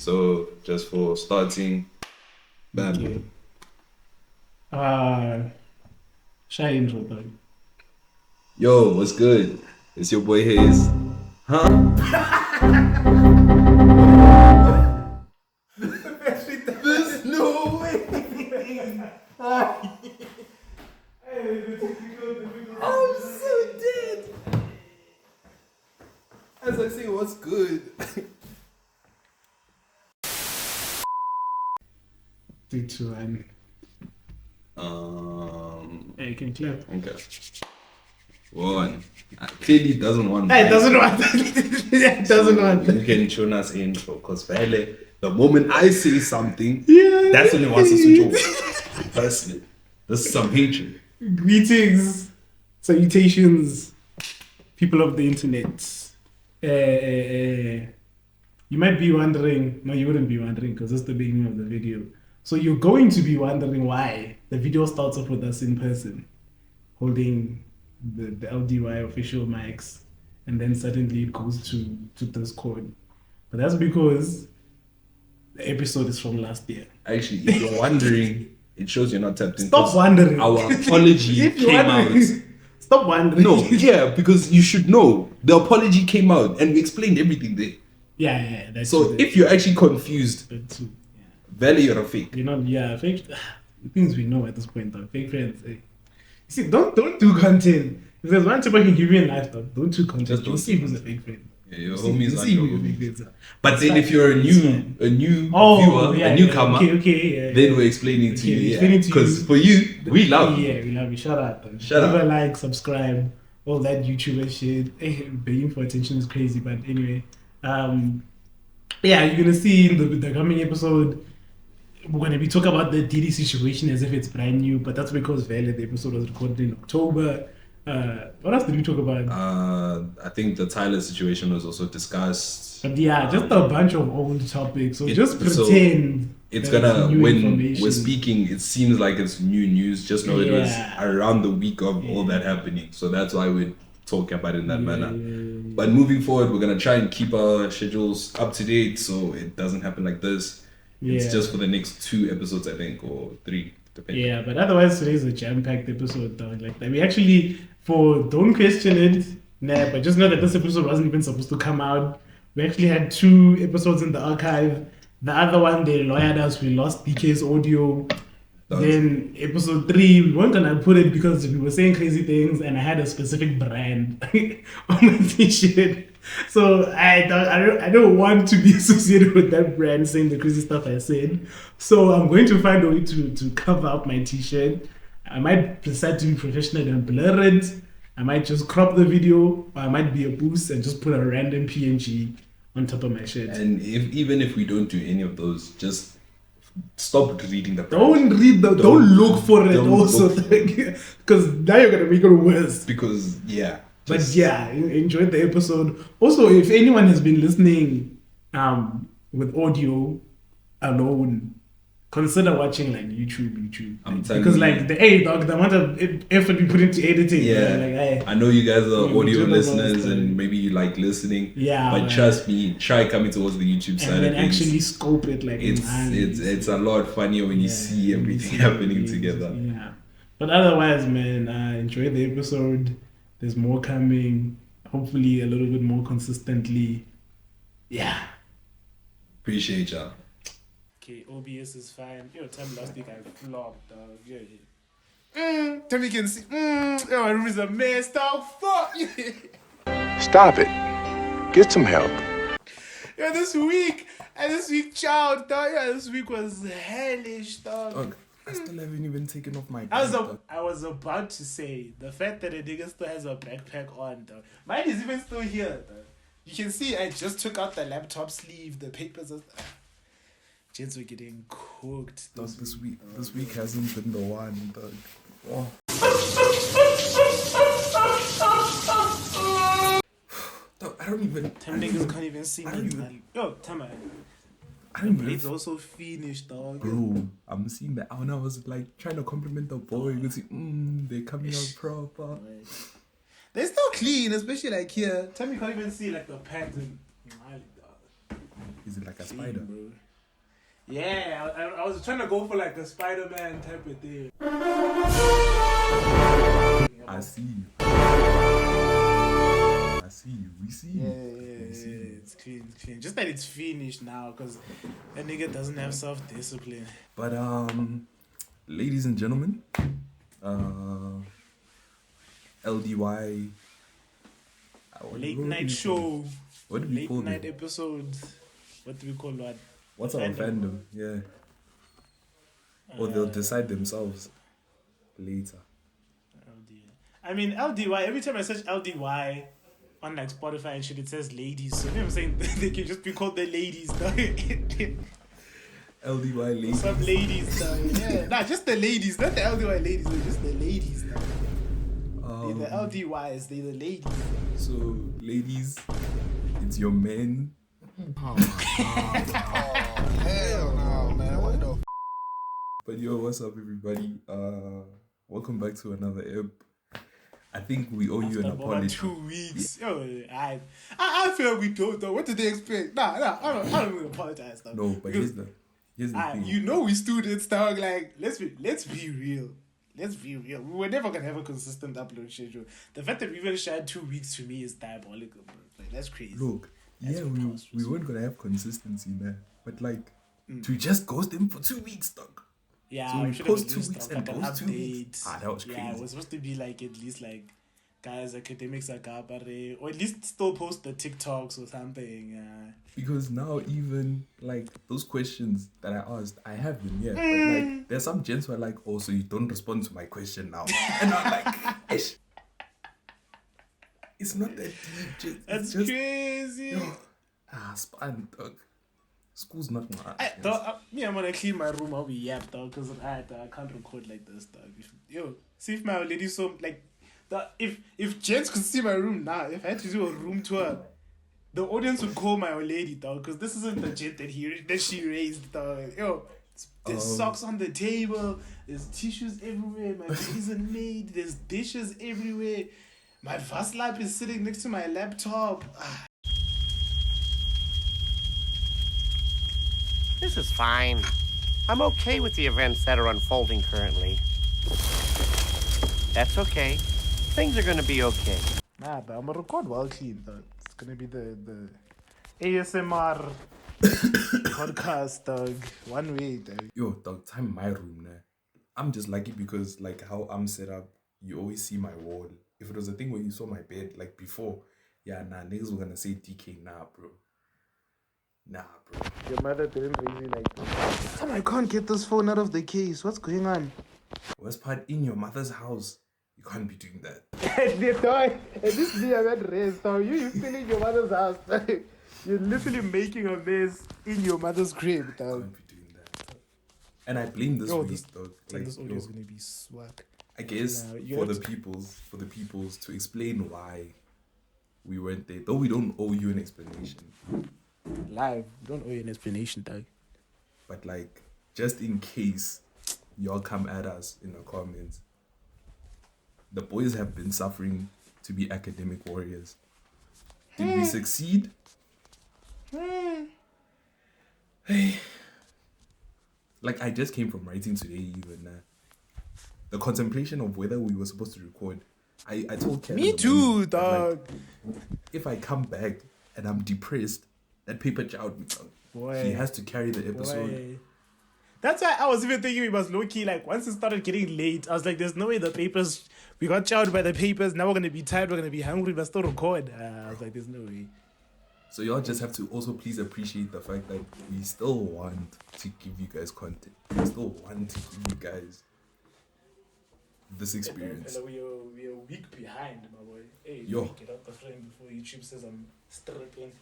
So just for starting, bam. Okay. Shy intro, though. Yo, what's good? It's your boy Hayes. Huh? There's no way. I'm so dead. As I say, what's good? 3, 2, 1. Hey, you can clap. Okay. 1. Clearly doesn't want. Hey, it doesn't want. It doesn't want. You can tune us in because the moment I say something, Yeah. that's when it wants us to talk. Personally, this is some hatred. Greetings, salutations, people of the internet. You might be wondering, no, you wouldn't be wondering because it's the beginning of the video. So you're going to be wondering why the video starts off with us in person, holding the LDY official mics, and then suddenly it goes to Discord. But that's because the episode is from last year. Actually, if you're wondering, it shows you're not tapped in. Stop wondering. Our apology If you're came wondering, out. Stop wondering. No, yeah, because you should know. The apology came out and we explained everything there. Yeah, that's So true, if you're actually confused, that's true. Yeah. Valley, you're a fake. You're not, yeah, fake things we know at this point, though. Fake friends. You see, don't do content. If there's one tip I can give you in life, though, don't do content. Just You'll see who's a fake friend. Yeah, your See homies are who your your homies. fake friends are. But then if you're a new viewer, a newcomer, yeah. then we're explaining to Okay, you. explaining to Because you. for you, we love you. Yeah, we love you. Shout out. Though. Shout Leave out. a like, subscribe, all that YouTuber shit. Begging for attention is crazy, but anyway. Yeah, you're gonna see in the coming episode, we're gonna be talking about the Diddy situation as if it's brand new, but that's because the episode was recorded in October. What else did we talk about? I think the Tyler situation was also discussed. But yeah, just a bunch of old topics. So just pretend it's that gonna new when information. we're speaking, it seems like it's new news. Just know it was Yeah. around the week of all that happening. So that's why we're talking about it in that manner. Yeah. But moving forward, we're gonna try and keep our schedules up to date so it doesn't happen like this. It's Yeah. just for the next 2 episodes, I think, or 3, depending. Yeah, but otherwise today's a jam-packed episode, though. Like we actually, don't question it, but just know that this episode wasn't even supposed to come out. We actually had 2 episodes in the archive. The other one, they lawyered us. We lost BK's audio. Then episode 3, we weren't gonna put it because we were saying crazy things, and I had a specific brand on my t-shirt. So I don't want to be associated with that brand saying the crazy stuff I said. So I'm going to find a way to cover up my t-shirt. I might decide to be professional and blur it. I might just crop the video, or I might be a boost and just put a random PNG on top of my shirt. And even if we don't do any of those, just stop reading the Don't read the. Don't look for it. don't Also, look- because now you're gonna make it worse. because But yeah, enjoy the episode. Also, if anyone has been listening with audio alone, consider watching like YouTube. I'm telling Because you. like the amount of effort we put into editing. Yeah, I know you guys are we audio do the listeners most, and maybe you like listening. Yeah, but man. trust me, try coming towards the YouTube side and then of things. actually scope it like It's a lot funnier when you see everything happening together. Yeah, but otherwise, man, enjoy the episode. There's more coming. Hopefully, a little bit more consistently. Yeah. Appreciate y'all. Okay, OBS is fine. Time last week I flopped, dog. Yeah. Time you can see. My room is a mess, dog. Fuck. Stop it. Get some help. This week, child, dog. This week was hellish, dog. I still haven't even taken off my I was about to say the fact that a nigga still has a backpack on, dog. Mine is even still here, dog. You can see I just took out the laptop sleeve, the papers. Gents were getting cooked. Dog, this week hasn't been the one, dog. Oh. Dog, I don't even. Time niggas can't even see I me. don't even- Man. Yo, Tama. I don't even. It's also finished, dog. Bro, I'm seeing that. And I was like trying to compliment the boy. You can see, they're coming out proper. They're still clean, especially like here. Tell me you can't even see like the pattern. Is it like a spider? Bro. Yeah, I was trying to go for like a Spider-Man type of thing. I see you. I see you. We see you. We see you. It's clean, it's clean. Just that it's finished now, because that nigga doesn't have self-discipline. But ladies and gentlemen, LDY Late night show. What do we Late call night it? episodes. What do we call what? What's our fandom? Yeah. Or they'll decide themselves later. LDY. I mean, LDY, every time I search LDY on like Spotify and shit, it says ladies. So I'm saying they can just be called the ladies. LDY ladies. Some ladies, yeah. Nah, just the ladies, not the LDY ladies, they're just the ladies. They're the LDYs, they're the ladies. So, ladies, it's your men. Oh, hell no, man. What the But yo, what's up, everybody? Welcome back to another ep. I think we owe you an After about apology. 2 weeks. Yo, I feel we don't though. What did they expect? Nah, I don't even apologize though. No, but here's the thing. you know we students dog, like let's be real. Let's be real. We were never gonna have a consistent upload schedule. The fact that we even shared 2 weeks to me is diabolical, bro. Like that's crazy. Look, That's yeah, preposterous. we weren't gonna have consistency now, but like to just ghost them for 2 weeks, dog. Yeah, So we we should post have 2 released weeks like and an post 2 weeks. update. That was crazy. Yeah, it was supposed to be like at least like guys academics are gabare, or at least still post the TikToks or something. Because now even like those questions that I asked, I have them, yeah. But like there's some gents who are like, oh, so you don't respond to my question now. And I'm like, ish. It's not that deep, just, That's it's just crazy. span, dog. School's not my Me, I'm gonna clean my room. I'll be yap, dog, because I can't record like this, dog. See if my lady so like, if gents could see my room now, if I had to do a room tour, the audience would call my old lady, dog, because this isn't the gent that she raised, dog. There's socks on the table. There's tissues everywhere. My bed isn't made. There's dishes everywhere. My vast lap is sitting next to my laptop. This is fine. I'm okay with the events that are unfolding currently. That's okay. Things are gonna be okay. Nah, but I'm gonna record well clean, though. It's gonna be the ASMR podcast, dog. One way, dog. Yo, dog, time my room now. I'm just lucky because like how I'm set up, you always see my wall. If it was a thing where you saw my bed like before, yeah, nah, niggas were gonna say DK, nah, bro. Nah, bro. Your mother didn't raise you like this. I can't get this phone out of the case. What's going on? Worst part, in your mother's house, you can't be doing that. This day I'm at rest. You still in your mother's house. You're literally making a mess in your mother's crib, You dog. can't be doing that. And I blame this week, dog. Like, This audio is yo, gonna be swag. I guess Nah, you for have the peoples to explain why we weren't there. Though we don't owe you an explanation. Live. Don't owe you an explanation, dog. But like, just in case y'all come at us in the comments, the boys have been suffering to be academic warriors. Did we succeed? Hey. Like, I just came from writing today, even. The contemplation of whether we were supposed to record. I told Kevin. Me too, dog. If I come back and I'm depressed, that paper child, Boy. he has to carry the episode. Boy. That's why I was even thinking it was low key. Like once it started getting late, I was like, "There's no way the papers. We got chowed by the papers. Now we're gonna be tired. We're gonna be hungry, but still record." I was like, "There's no way." So y'all just have to also please appreciate the fact that we still want to give you guys content. We still want to give you guys this experience. We are a week behind, my boy. Hey, Yo. get out the frame before YouTube says I'm stripping.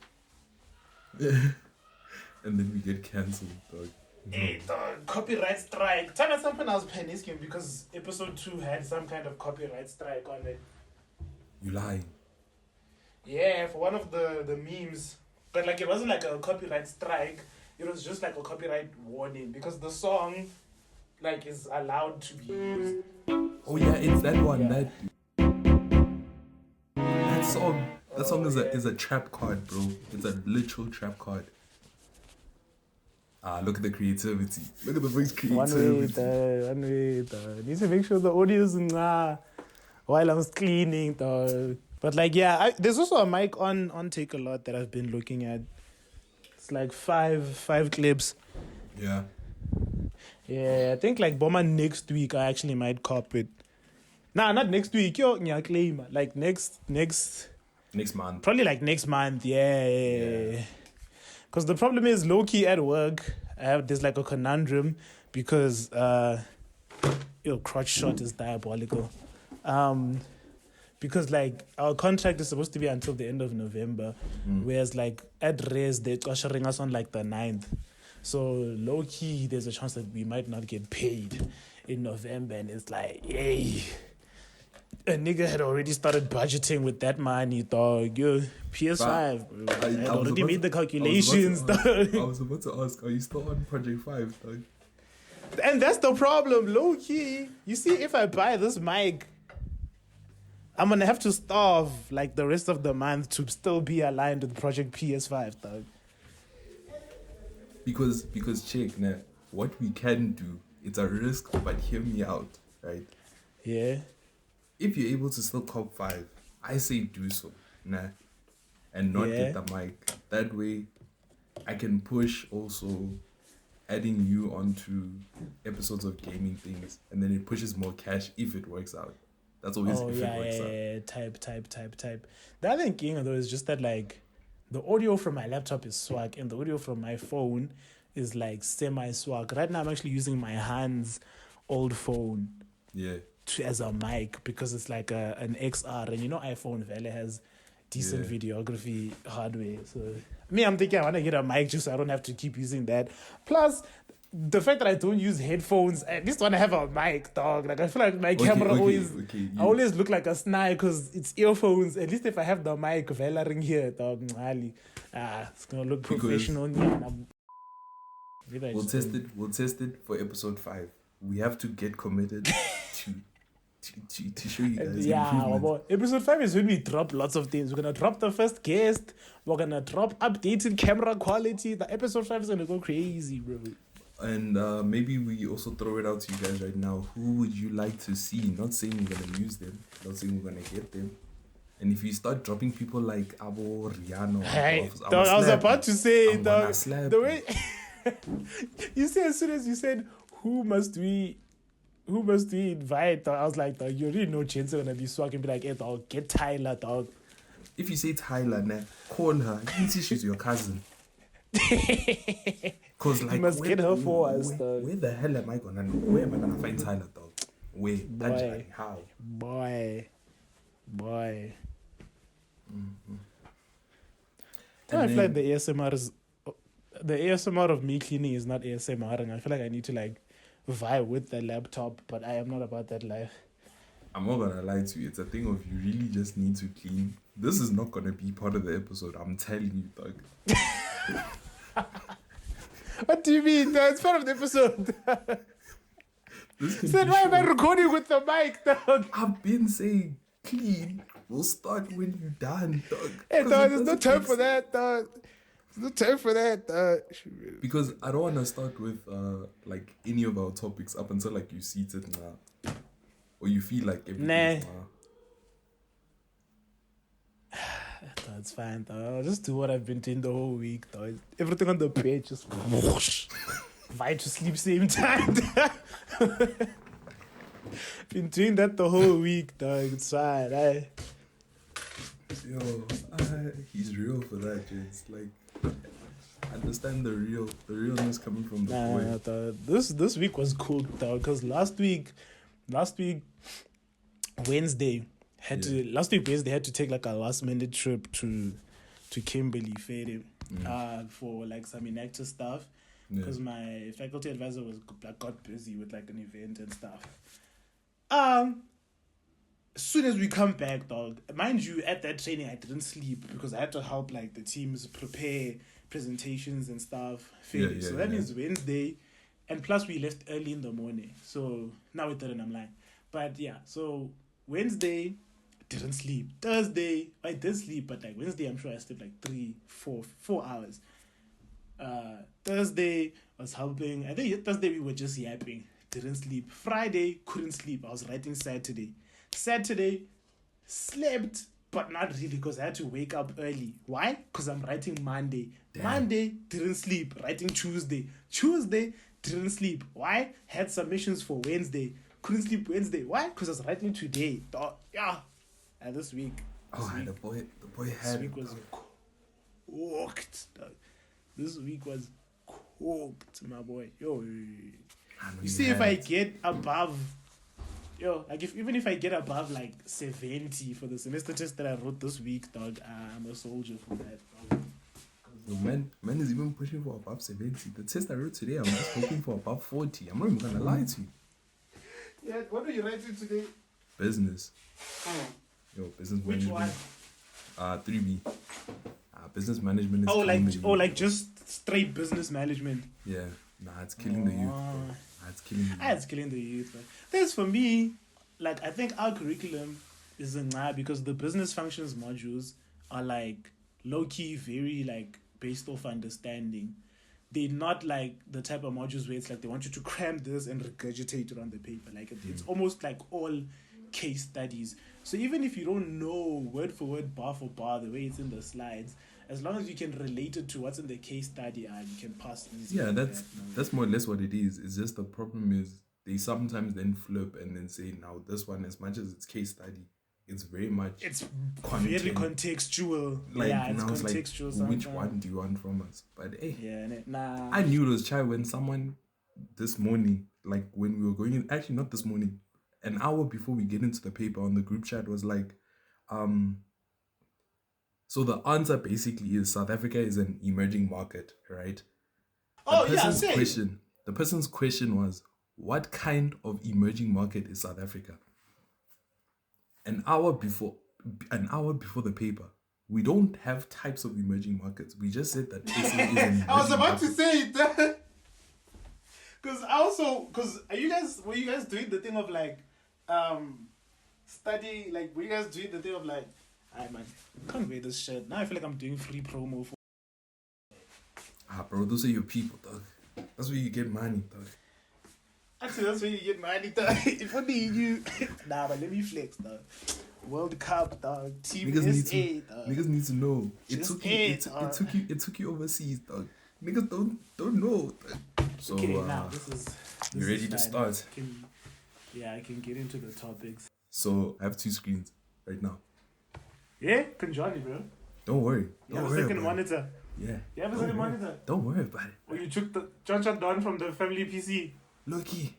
And then we get cancelled, dog. Hey, dog, copyright strike. Tell me something I was panicking because episode 2 had some kind of copyright strike on it. You lying. Yeah, for one of the memes. But like it wasn't like a copyright strike. It was just like a copyright warning because the song like is allowed to be used. Oh yeah, it's that one. Yeah. That song is a trap card, bro. It's a literal trap card. Look at the creativity. Look at the voice One way, creativity. need to make sure the audio is while I was cleaning, though. But like, yeah, there's also a mic on Take a Lot that I've been looking at. It's like five clips. Yeah. Yeah, I think like Bomber next week I actually might cop it. Nah, not next week. Yo, claim like next month. probably like next month. Yeah. Because the problem is low key at work. There's like a conundrum because crotch shot is diabolical. Because like our contract is supposed to be until the end of November, whereas like at Res they're ushering us on like the 9th. So low key there's a chance that we might not get paid in November, and it's like, hey, a nigga had already started budgeting with that money, dog. Yo, PS5, bro. I had already made the calculations, dog. I was about to ask, are you still on Project 5, dog? And that's the problem, low key. You see, if I buy this mic, I'm gonna have to starve like the rest of the month to still be aligned with Project PS5, dog. Because check, nah, what we can do, it's a risk, but hear me out, right? Yeah. If you're able to still cop 5, I say do so, nah, and not get the mic. That way, I can push also adding you onto episodes of gaming things, and then it pushes more cash if it works out. That's always if it works out. Yeah. Type. The other thing though is just that like the audio from my laptop is swag and the audio from my phone is like semi swag. Right now I'm actually using my hand's old phone. Yeah. As a mic because it's like an XR, and iPhone Valley has decent videography hardware. So I'm thinking I want to get a mic just so I don't have to keep using that. Plus the fact that I don't use headphones, I just want to have a mic, dog. Like I feel like my camera I always look like a snide because it's earphones. At least if I have the mic Velaring here, dog, it's gonna look professional. We'll test it for episode 5. We have to get committed to show you guys. Episode 5 is when we drop lots of things. We're gonna drop the first guest. We're gonna drop updated camera quality. The episode 5 is gonna go crazy, bro. And maybe we also throw it out to you guys right now. Who would you like to see? Not saying we're gonna use them. Not saying we're gonna get them. And if you start dropping people like Abo, Rihanna, I was about to say, dog, the way you see, as soon as you said who must we invite, dog, I was like, dog, you already know chance gonna be swag and be like, hey, dog, get Tyler, dog. If you say Tyler, nah, call her. You see she's your cousin. Cause like you must get her for us, dog. Where the hell am I gonna find Tyler, dog? Where? Boy. How? Boy. Mm-hmm. I feel like the ASMR of me cleaning is not ASMR, and I feel like I need to like vibe with the laptop, but I am not about that life. I'm not gonna lie to you, it's a thing of you really just need to clean. This is not gonna be part of the episode, I'm telling you, dog. What do you mean? No, it's part of the episode. Said, why am I recording with the mic, dog? I've been saying clean. We'll start when you're done, dog. Hey, dog, there's no time for that, dog. There's no time for that, dog. Because I don't want to start with like any of our topics up until like you see it now, or you feel like everything's It's fine, though. I'll just do what I've been doing the whole week, though. Everything on the page, just whoosh. Fight to sleep same time. Been doing that the whole week, dog. It's fine, Yo, he's real for that, James. Like, I understand the realness coming from the boy. This week was cool, though, because last week, Wednesday, last week Wednesday had to take like a last minute trip to Kimberley Fade for like some inactive stuff because my faculty advisor got busy with like an event and stuff. As soon as we come back, dog, mind you, at that training I didn't sleep because I had to help like the teams prepare presentations and stuff. So that means Wednesday, and plus we left early in the morning. So now it's 3:00 I'm lying. But yeah, so Wednesday didn't sleep. Thursday I did sleep, but like Wednesday I'm sure I slept like 4 hours. Thursday was helping. I think Thursday we were just yapping. Didn't sleep. Friday, couldn't sleep. I was writing Saturday. Saturday, slept, but not really because I had to wake up early. Why? Because I'm writing Monday. Damn. Monday, didn't sleep. Writing Tuesday. Tuesday, didn't sleep. Why? Had submissions for Wednesday. Couldn't sleep Wednesday. Why? Because I was writing today. Yeah. And this week. The boy This had. week was cooked. Dog. This week was cooked, my boy. Yo. You see, if I get above, even if I get above like 70 for the semester test that I wrote this week, dog, I'm a soldier for that. Dog. Yo, man is even pushing for above 70. The test I wrote today, I'm just hoping for above 40. I'm not even gonna lie to you. Yeah, what are you writing today? Business. Yo, business Which management. one? 3B. Business management is Like just straight business management. Yeah. Nah, it's killing the youth, bro. It's killing the youth. It's killing the youth, man. This for me, like I think our curriculum is because the business functions modules are like low key, very like based off understanding. They're not like the type of modules where it's like they want you to cram this and regurgitate it on the paper. Like it's almost like all case studies. So even if you don't know word for word, bar for bar, the way it's in the slides, as long as you can relate it to what's in the case study, you can pass easy. Yeah, that's more or less what it is. It's just the problem is they sometimes then flip and then say, now this one, as much as it's case study, it's very much It's content. very contextual. Like, yeah, it's and I was contextual. like, which sometimes. one do you want from us? But hey, Yeah, nah. I knew it was chai when someone this morning, like when we were going in, actually not this morning, an hour before we get into the paper on the group chat was like, so the answer basically is South Africa is an emerging market, right? The person's question was, what kind of emerging market is South Africa? An hour before the paper, we don't have types of emerging markets. We just said that SA is an emerging I was about market. to say it. Because were you guys doing the thing of like, study, like, were you guys doing the thing of like, alright man, can't wear this shirt. Now I feel like I'm doing free promo for. Bro, those are your people, dog. That's where you get money, dog. Actually, that's where you get money, dog. If only you. Nah, but let me flex, dog. World Cup, dog. Team SA, dog. Niggas need to know. It took you overseas, dog. Niggas don't know. So Okay, now this is you ready to fine. start? I can get into the topics. So I have 2 screens right now. Yeah, Conjohnny, bro. Don't worry. You have a second monitor. Yeah. You have a second monitor. Don't worry about it. Or you took the John down from the family PC. Lucky.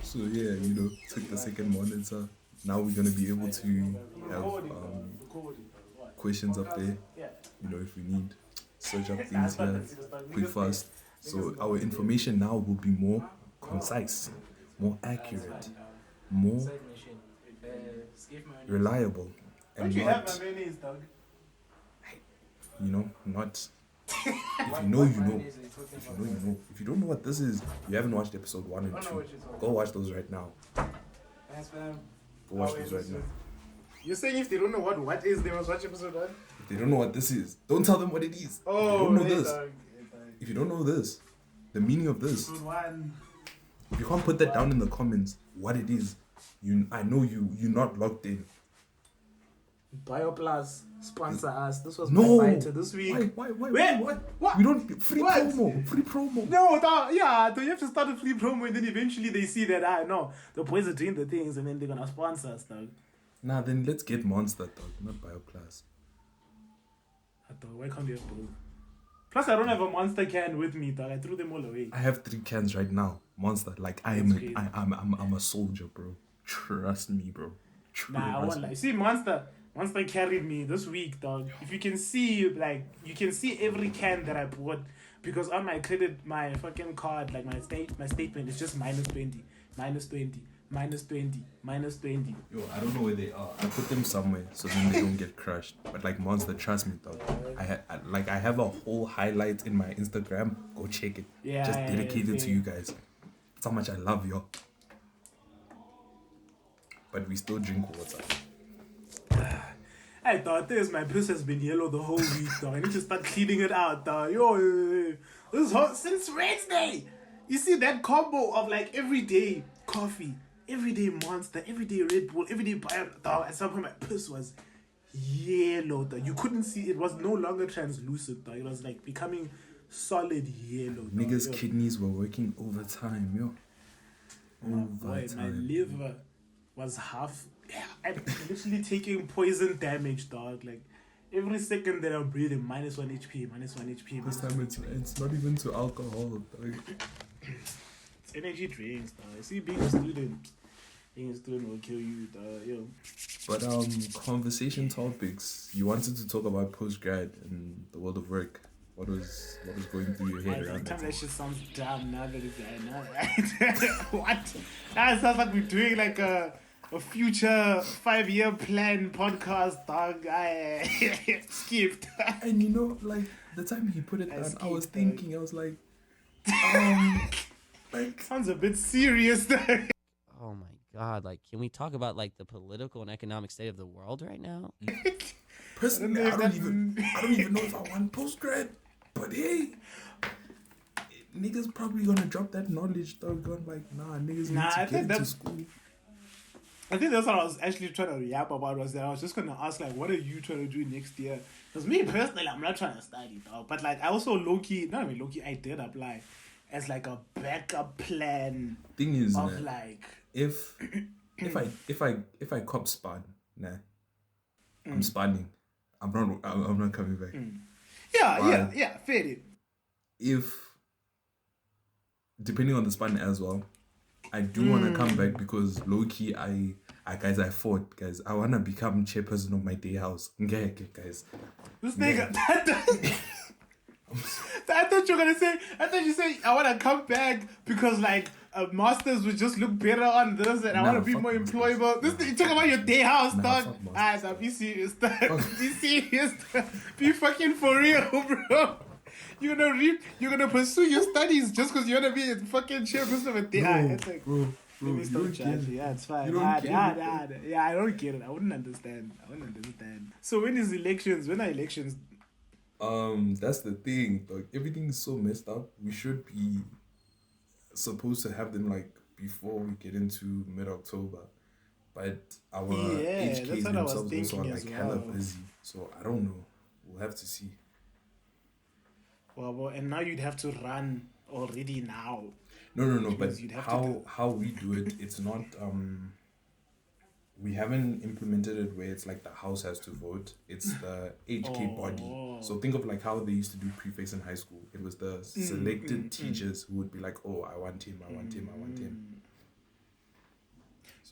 So yeah, took the second monitor. Now we're gonna be able to have questions up there. If we need search up things here, quick fast. So our information now will be more concise, more accurate, more reliable, and Don't you have not, my mayonnaise, dog? not. If you know, you know. If you know, you know. If you don't know what this is, you haven't watched episode 1 and 2. Go watch those right now. Go watch those right now. You're saying if they don't know what is, they must watch episode 1? If they don't know what this is, don't tell them what it is. Oh, if you don't know this, dog. if you don't know this, the meaning of this, Episode 1. if you can't put that down in the comments, what it is, I know you're not logged in. BioPlus sponsor us. This was No. my fighter this week. Why? Wait, what? We don't free What? promo. No, you have to start a free promo and then eventually they see that no, the boys are doing the things and then they're gonna sponsor us, dog. Nah, then let's get Monster, dog, not BioPlus. Why can't you have both? Plus, I don't have a Monster can with me, dog. I threw them all away. I have 3 cans right now. Monster, like I'm a soldier, bro. Trust me, bro. Nah, I won't lie. See, Monster carried me this week, dog. If you can see, like, you can see every can that I bought because on my credit, my fucking card, like my statement is just -20, -20, -20, -20. Yo, I don't know where they are. I put them somewhere so then they don't get crushed. But like Monster, trust me, dog. I have a whole highlight in my Instagram. Go check it. Yeah, just dedicated to yeah. you guys. That's how much I love you. But we still drink water. I thought this, my piss has been yellow the whole week, dog. I need to start cleaning it out, dog. Yo, this whole, since Wednesday. You see that combo of like everyday coffee, everyday Monster, everyday Red Bull, everyday Bio, dog. At some point, my piss was yellow, dog. You couldn't see, it was no longer translucent, dog. It was like becoming solid yellow, dog. Niggas' Yo. kidneys were working overtime, yo. Boy, my liver was half. I'm literally taking poison damage, dog. Like every second that I'm breathing, minus 1 HP, minus 1 HP. This time it's not even to alcohol. It's energy drinks, dog. See, being a student will kill you, dog. Yo. But conversation topics. You wanted to talk about post grad and the world of work. What was going through your head around Sometimes that? that shit sounds dumb now that it's what? Now it sounds like we're doing like a future 5-year plan podcast, dog. I skipped. And you know, like the time he put it down, I was thinking, I was like, like sounds a bit serious. Oh my god, like can we talk about like the political and economic state of the world right now? personally, I don't even know if I want post grad. But hey, niggas probably gonna drop that knowledge, though. Going like, nah, niggas need to get into school. I think that's what I was actually trying to yap about, was that I was just going to ask, like, what are you trying to do next year? Because me, personally, I'm not trying to study, dog. But, like, I also low-key, I did apply as, like, a backup plan. Thing is, of, like... If I cop spawn, nah, I'm spanning. I'm not coming back. Yeah, fair. If, depending on the span as well, I do want to come back because low-key, I fought, guys. I want to become chairperson of my day house. Okay, guys. This nigga, I thought you were gonna say, I want to come back because, like, masters would just look better on this and I want to be more employable. This you talk about your day house, dog. Nah, be serious, dog. Be serious, dog. Be fucking for real, bro. You're gonna pursue your studies just because you wanna be a fucking chairperson of a day house. It's like, bro, please don't judge me. Yeah, it's fine. Yeah, I don't get it. I wouldn't understand. So when are elections? That's the thing, dog. Everything is so messed up. We should be supposed to have them like before we get into mid-October, but our HKs themselves also are like hella busy. So I don't know. We'll have to see. Well, and now you'd have to run already now. No. But how we do it? It's not. We haven't implemented it where it's like the house has to vote. It's the HK body. So think of like how they used to do prefects in high school. It was the selected teachers who would be like, oh, I want him.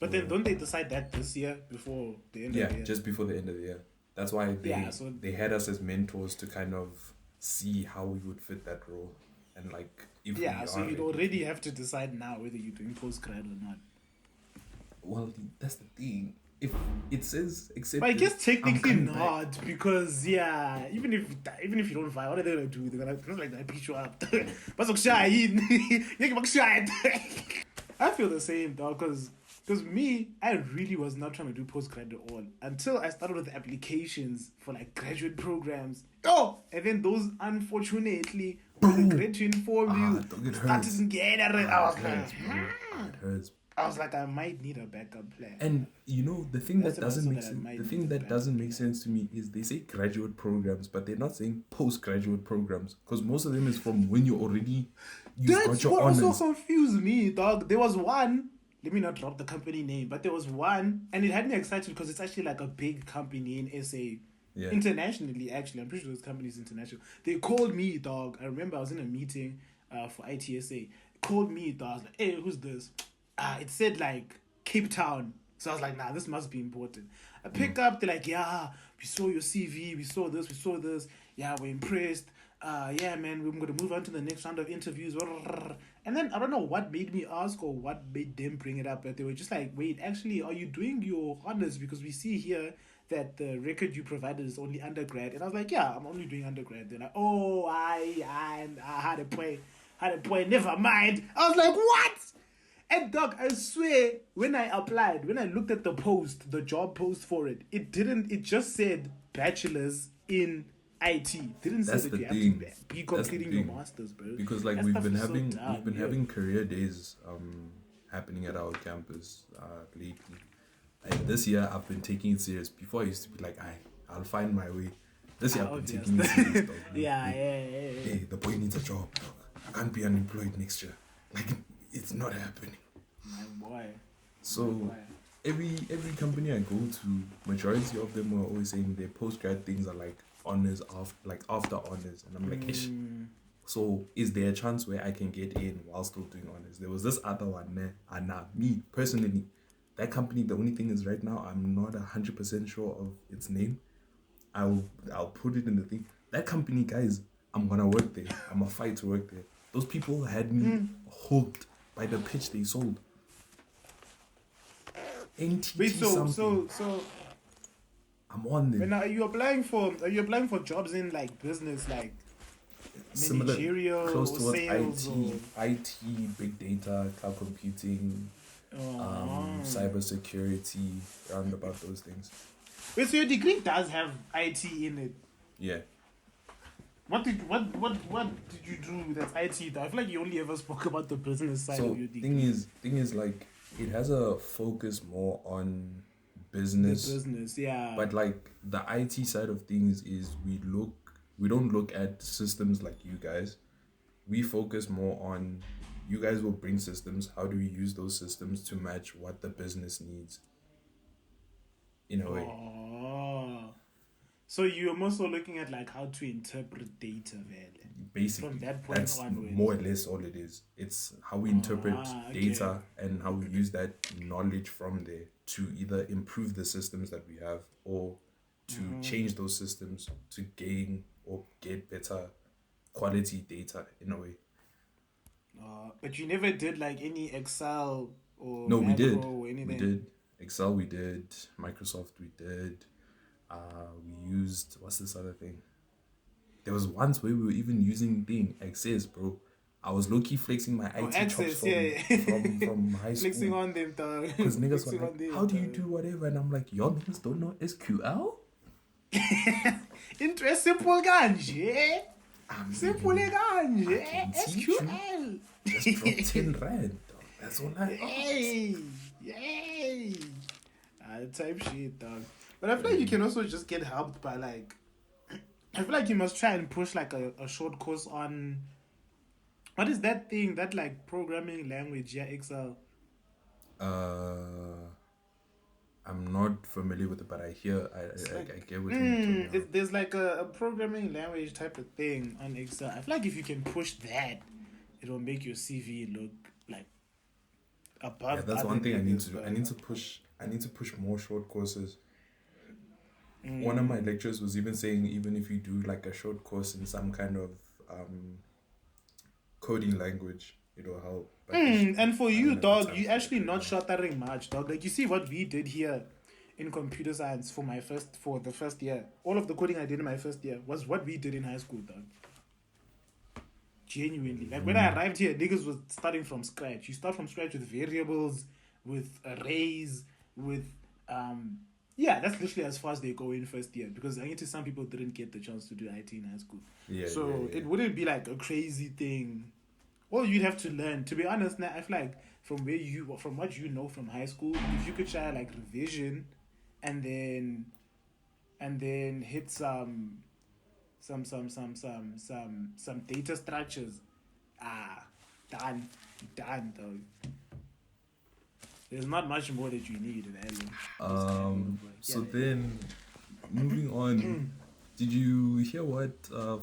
But then don't they decide that this year before the end of the year? Yeah, just before the end of the year. That's why they had us as mentors to kind of see how we would fit that role. And like if so you'd already have to decide now whether you're doing postgrad or not. Well, that's the thing. If it says except, but I guess technically not because even if you don't fight, what are they gonna do? They're gonna beat you up. I feel the same, dog, because me, I really was not trying to do postgrad at all until I started with the applications for like graduate programs. And then those, unfortunately, when the grade to inform you started getting it. I was like, it hurts. I was like, I might need a backup plan. And you know, the thing that doesn't make sense to me is they say graduate programs, but they're not saying postgraduate programs because most of them is from when you got your honors. That's what also confused me, dog. There was one. Let me not drop the company name, but there was one, and it had me excited because it's actually like a big company in SA. Yeah. Internationally, actually. I'm pretty sure this company is international. They called me, dog. I remember I was in a meeting for ITSA. Called me, dog. I was like, hey, who's this? It said like Cape Town. So I was like, nah, this must be important. I pick up, they're like, yeah, we saw your CV, we saw this. Yeah, we're impressed. Yeah, man, we're going to move on to the next round of interviews. And then I don't know what made me ask or what made them bring it up, but they were just like, wait, actually, are you doing your honors? Because we see here that the record you provided is only undergrad. And I was like, yeah, I'm only doing undergrad. They're like, oh, I had a point. Never mind. I was like, what? And dog, I swear, when I applied, when I looked at the post, the job post for it, it just said bachelor's in IT. Didn't That's say that the you thing. have to be That's the completing your thing. masters, bro. Because like That we've stuff been is so having dumb, yeah. having career days happening at our campus lately. And this year I've been taking it serious. Before I used to be like, I'll find my way. This year I've been Obvious. taking it serious, dog. Yeah. Hey, the boy needs a job, dog. I can't be unemployed next year. Like it's not happening. My boy. So every company I go to, majority of them are always saying their postgrad things are like honors after honors, and I'm like, ish. So is there a chance where I can get in while still doing honors? There was this other one there, and me personally, that company. The only thing is right now I'm not 100% sure of its name. I'll put it in the thing. That company, guys, I'm gonna work there. I'm gonna fight to work there. Those people had me hooked by the pitch they sold. NTT Wait, something. so I'm on them. when are you applying for jobs in like business, like Similar, managerial close or towards sales IT, big data, cloud computing, cybersecurity, around about those things. Wait, so your degree does have IT in it. Yeah. What did you do that's IT? I feel like you only ever spoke about the business side So of your degree. thing is like it has a focus more on The business. business, yeah. But like the IT side of things is we don't look at systems like you guys. We focus more on you guys will bring systems. How do we use those systems to match what the business needs? In a way. Oh. So you're also looking at like how to interpret data, really. Basically, From that point that's onwards. more or less all it is. It's how we interpret okay. data and how we use that knowledge from there to either improve the systems that we have or to change those systems to gain or get better quality data in a way. But you never did like any Excel or No, we macro did. or anything. We did. Excel we did. Microsoft we did. We used, what's this other thing? There was once where we were even using Access, bro. I was low-key flexing my IT Access, chops from high school. Flexing on them, dog. Because niggas Flexing were on like, them, how do you dog. do whatever? And I'm like, y'all niggas don't know SQL? Into simple kanje. Simple kanje. can teach you. SQL. Just drop 10 rand, dog. That's all I ask. Yay. Type shit, dog. But I feel like you can also just get helped by like, I feel like you must try and push like a short course on, what is that thing, that like programming language, yeah, Excel. I'm not familiar with it, but I hear, I get what you're talking about. There's like a programming language type of thing on Excel. I feel like if you can push that, it'll make your CV look like above. Yeah, that's other one thing I need niggas, to do. bro. I need to push more short courses. One of my lecturers was even saying, even if you do like a short course in some kind of coding language, it'll help. But And for I you, don't have the dog, time you for actually it not now. shattering much, dog. Like you see what we did here in computer science for the first year. All of the coding I did in my first year was what we did in high school, dog. Genuinely. Like when I arrived here, niggas was starting from scratch. You start from scratch with variables, with arrays, with yeah, that's literally as far as they go in first year, because I guarantee some people didn't get the chance to do IT in high school. Yeah, So yeah. it wouldn't be like a crazy thing. All you'd have to learn, to be honest, now I feel like from what you know from high school, if you could try like revision and then hit some data structures, done though. There's not much more that you need in Ellen. So then, moving on, did you hear what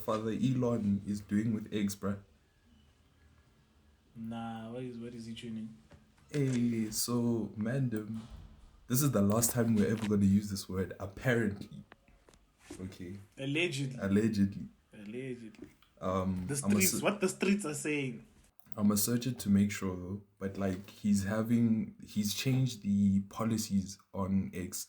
Father Elon is doing with eggs, bruh? Nah, what is he tuning? Hey, so Mandem, this is the last time we're ever gonna use this word. Apparently, okay, Allegedly. allegedly. The streets, what the streets are saying. I'm gonna search it to make sure though. But like, he's changed the policies on X.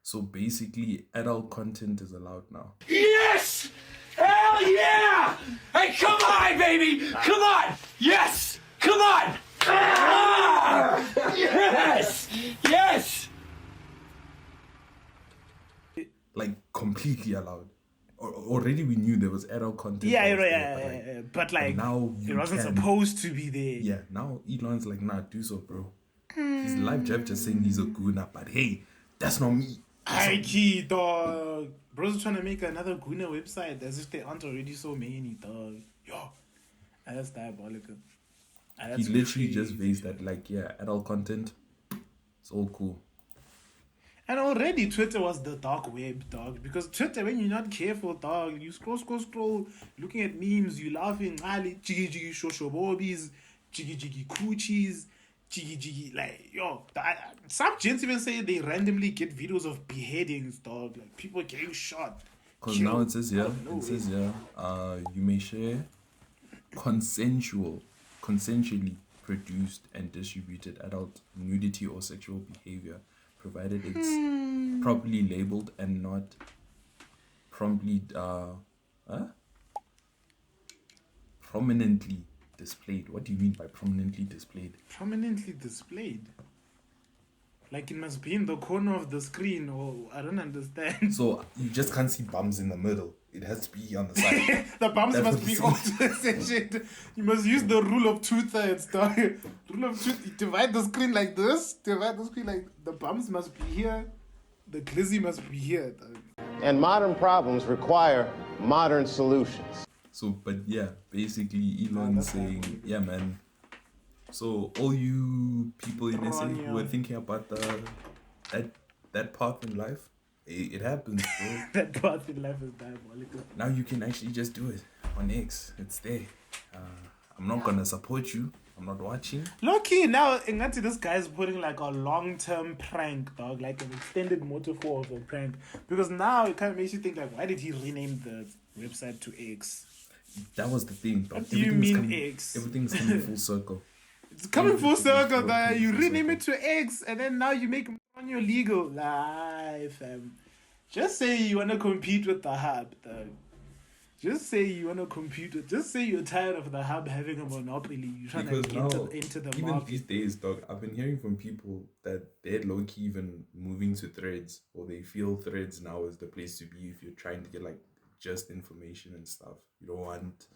So basically, adult content is allowed now. Yes! Hell yeah! Hey, come on, baby! Come on! Yes! Come on! be allowed. Already we knew there was adult content. Yeah, that was right, there, but like now it wasn't supposed to be there. Yeah, now Elon's like, nah, do so, bro. He's live Jeff just saying he's a gooner, but hey, that's not me. High key, dog. Bro's trying to make another Guna website as if there aren't already so many, dog. Yo, that's diabolical. He literally just based that, like, yeah, adult content, it's all cool. And already Twitter was the dark web, dog. Because Twitter, when you're not careful, dog, you scroll, looking at memes, you laughing, ali, jiggy shoshobobis, jiggy coochies, jiggy, like, yo. Some gents even say they randomly get videos of beheadings, dog. Like, people getting shot. Because now it says, you may share consensually produced and distributed adult nudity or sexual behavior, provided it's properly labeled and not prominently displayed. What do you mean by prominently displayed? Prominently displayed? Like it must be in the corner of the screen, or I don't understand. So you just can't see bums in the middle. It has to be on the side. The bums must be off to the section. You must use the rule of 2/3, dog. Rule of 2. You divide the screen like this. Divide the screen like the bums must be here. The glizzy must be here, dog. And modern problems require modern solutions. So, but yeah, basically Elon saying, yeah, man. So all you people in SA who are thinking about that path in life, it happens, bro. That path in life is diabolical. Now you can actually just do it on X. It's there. I'm not gonna support you. I'm not watching. Low-key, now, this guy's putting like a long-term prank, dog. Like an extended metaphor of a prank. Because now it kind of makes you think, like, why did he rename the website to X? That was the thing, dog. What do you mean X? Everything's coming full circle. It's coming full circle, dog. You rename it to X, and then now you make on your legal life. Just say you want to compete with the hub, dog. Just say you want to compete with. Just say you're tired of the hub having a monopoly. You're trying to get into the even market. These days, dog, I've been hearing from people that they're low-key even moving to Threads, or they feel Threads now is the place to be if you're trying to get like just information and stuff. You don't want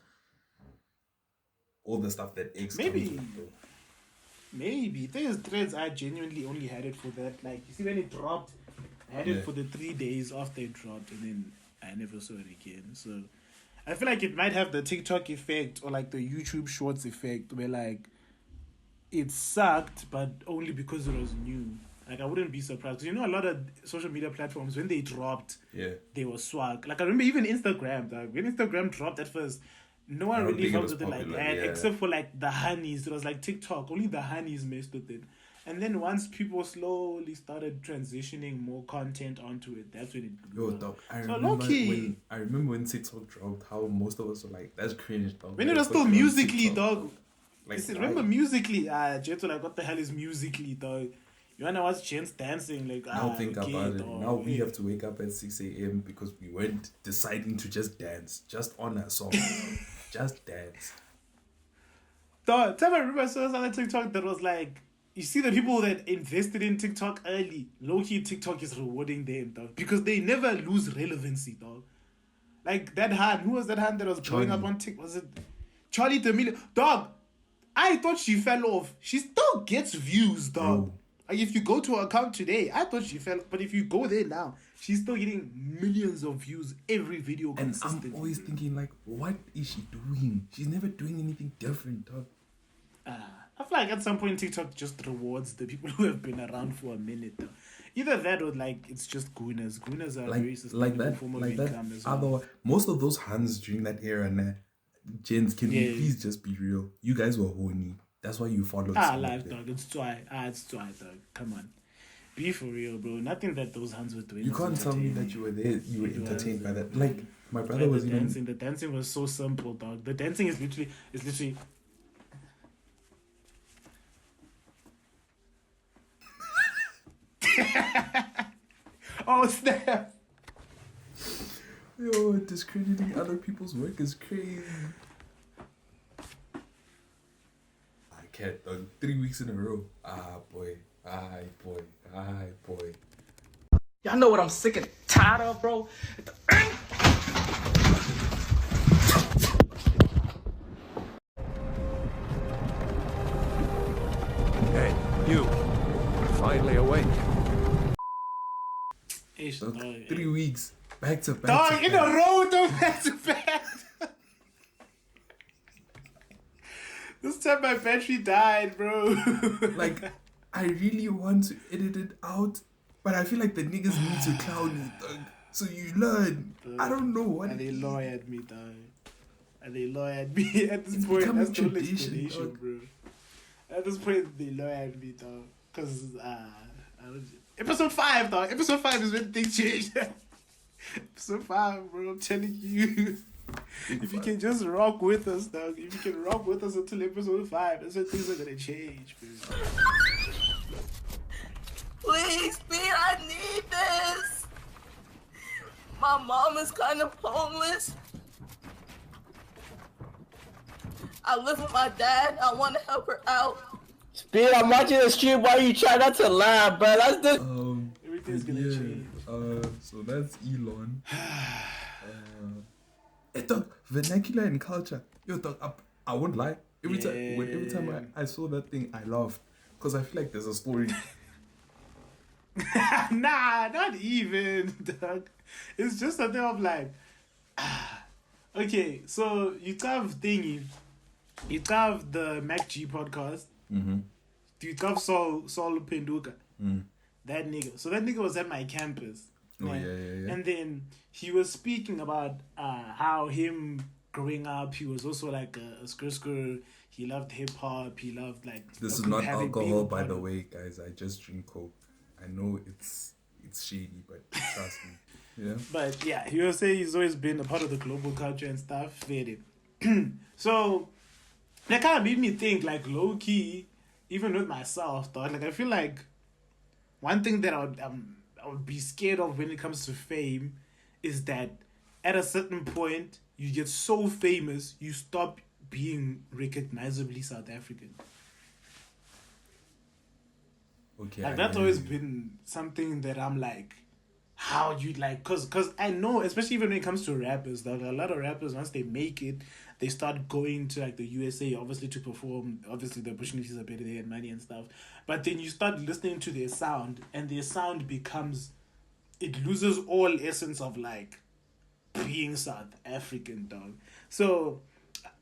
all the stuff that X comes with, bro. Maybe. Thing is, Threads, I genuinely only had it for that. Like, you see, when it dropped, I had it for the 3 days after it dropped, and then I never saw it again. So, I feel like it might have the TikTok effect or like the YouTube Shorts effect, where like it sucked, but only because it was new. Like, I wouldn't be surprised. 'Cause you know, a lot of social media platforms, when they dropped, they were swag. Like, I remember even Instagram, like, when Instagram dropped at first, no one really fucked with it like that, except for like the honeys. It was like TikTok, only the honeys messed with it. And then once people slowly started transitioning more content onto it, that's when it blew. Yo, dog, I remember when TikTok dropped, how most of us were like, that's cringe, dog. When it was still Musically, dog. Like, remember Musically? Jeto, like, what the hell is Musically, dog? You wanna watch gents dancing? Like, now think about it. Now we have to wake up at 6 a.m. because we weren't deciding to just dance, just on a song. Just dance. Dog, time I remember I saw on TikTok that was like, you see the people that invested in TikTok early, low-key TikTok is rewarding them, dog. Because they never lose relevancy, dog. Like that hand, who was that hand that was blowing up on TikTok? Was it Charlie D'Amelio? Dog, I thought she fell off. She still gets views, dog. Like if you go to her account today, I thought she fell, but if you go there now, she's still getting millions of views every video consistently. And I'm always thinking, like, what is she doing? She's never doing anything different, dog. I feel like at some point TikTok just rewards the people who have been around for a minute, though. Either that or like it's just gooners. Gooners are like, very sustainable form of income as well. Otherwise, most of those hands during that era, gents, can you please just be real? You guys were horny. That's why you followed. Live, dog. It's try, dog. Come on. Be for real, bro. Nothing that those hands were doing. You can't tell me that you were there. You were entertained by that. Like my brother was even dancing. The dancing was so simple, dog. The dancing is literally. Oh snap! Yo, discrediting other people's work is crazy. I can't. 3 weeks in a row. Boy. Y'all know what I'm sick and tired of, bro? You are finally awake. Ish, Dog, dog, 3 weeks back to back. dog, to in back. a row, dog, back to back. This time my battery died, bro. Like, I really want to edit it out, but I feel like the niggas need to clown you, dog. So you learn. I don't know what And it they is. lawyer at me, dog. And they lawyer at me at this It's point. becoming That's the only tradition, explanation, dog. bro. At this point, they lawyer at me, dog. Because, episode 5, dog. Episode 5 is when things change. Episode 5, bro. I'm telling you. If you can just rock with us, dog. If you can rock with us until episode 5, that's when things are going to change, bro. Please, B, I need this. My mom is kind of homeless. I live with my dad. I want to help her out. Speed, I'm watching the stream while you try not to laugh, bro. That's the. Everything's going to change. So that's Elon. Hey, dog, vernacular and culture. Yo, dog, I won't lie. Every time I saw that thing, I laughed. Because I feel like there's a story. Nah, not even, dog. It's just a thing of like, okay, so you have thingy, you have the Mac G podcast. Mm-hmm. You have Saul Penduka, that nigga. So that nigga was at my campus. Oh, right? yeah. And then he was speaking about how him growing up, he was also like a skr. He loved hip hop. He loved like. This is not having alcohol, big by the bottle. way, guys. I just drink Coke. I know it's shady, but trust me. Yeah. But yeah, he was saying he's always been a part of the global culture and stuff. Very. So that kind of made me think, like, low key, even with myself, dog. Like, I feel like one thing that I would be scared of when it comes to fame is that at a certain point you get so famous you stop being recognizably South African. Okay. Like, I that's hear always you. been something that I'm like, how you like, cause I know, especially even when it comes to rappers, dog, a lot of rappers, once they make it, they start going to like the USA, obviously to perform. Obviously the opportunities are better, they get money and stuff. But then you start listening to their sound, and their sound becomes, it loses all essence of like being South African, dog. So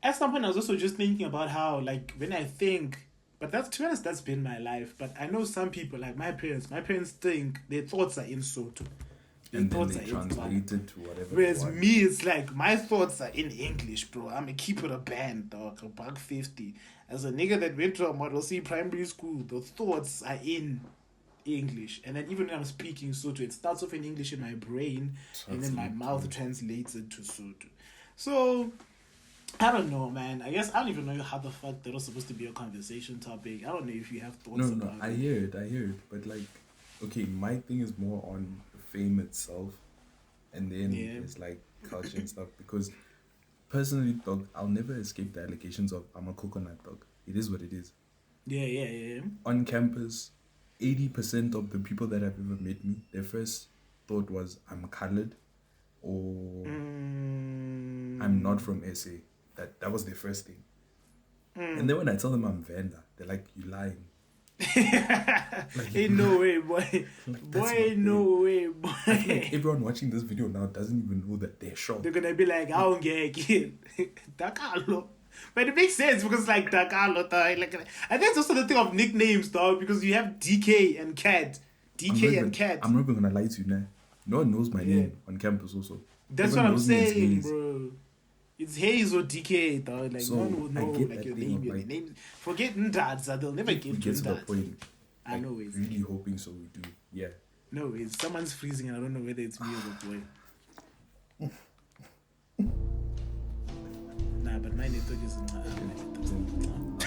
at some point I was also just thinking about how, like, when I think, but that's, to be honest, that's been my life. But I know some people, like my parents think their thoughts are in Soto. Their And then thoughts they are in translate it to whatever. they Whereas want. me, it's like my thoughts are in English, bro. I'm a keeper of band, dog. A buck 50. As a nigga that went to a Model C primary school, the thoughts are in English. And then even when I'm speaking Soto, it starts off in English in my brain, and then my mouth translates it to Soto. So I don't know, man. I guess I don't even know how the fuck that was supposed to be a conversation topic. I don't know if you have thoughts No, about I it. hear it. But like, okay, my thing is more on fame itself, and then Yeah. it's like culture and stuff. Because personally, dog, I'll never escape the allegations of I'm a coconut dog. It is what it is. Yeah. On campus, 80% of the people that have ever met me, their first thought was I'm colored, or I'm not from SA. That was their first thing. And then when I tell them I'm Vanda, they're like, you lying. Ain't no way, boy. That's Boy, not ain't no way, boy. I feel like everyone watching this video now doesn't even know that they're shocked. They're gonna be like, I don't get a kid. Dakalo. But it makes sense because, like, Dakalo, dog. Like, I think it's also the thing of nicknames, dog, because you have DK and Cat. DK and Cat. I'm not even gonna lie to you now. No one knows my name on campus also. That's Everyone what I'm knows me as saying, Hayes. bro. It's Hayes or DK, dog. Like, So, no one will I know, get like, that your thing name, of, your like, name. Forget Ndads, they'll never We give get you to the Ndads. point. I Like, know it's really hoping so we do. Yeah. No, it's someone's freezing and I don't know whether it's me or the boy. Nah, but my network is in my I don't know.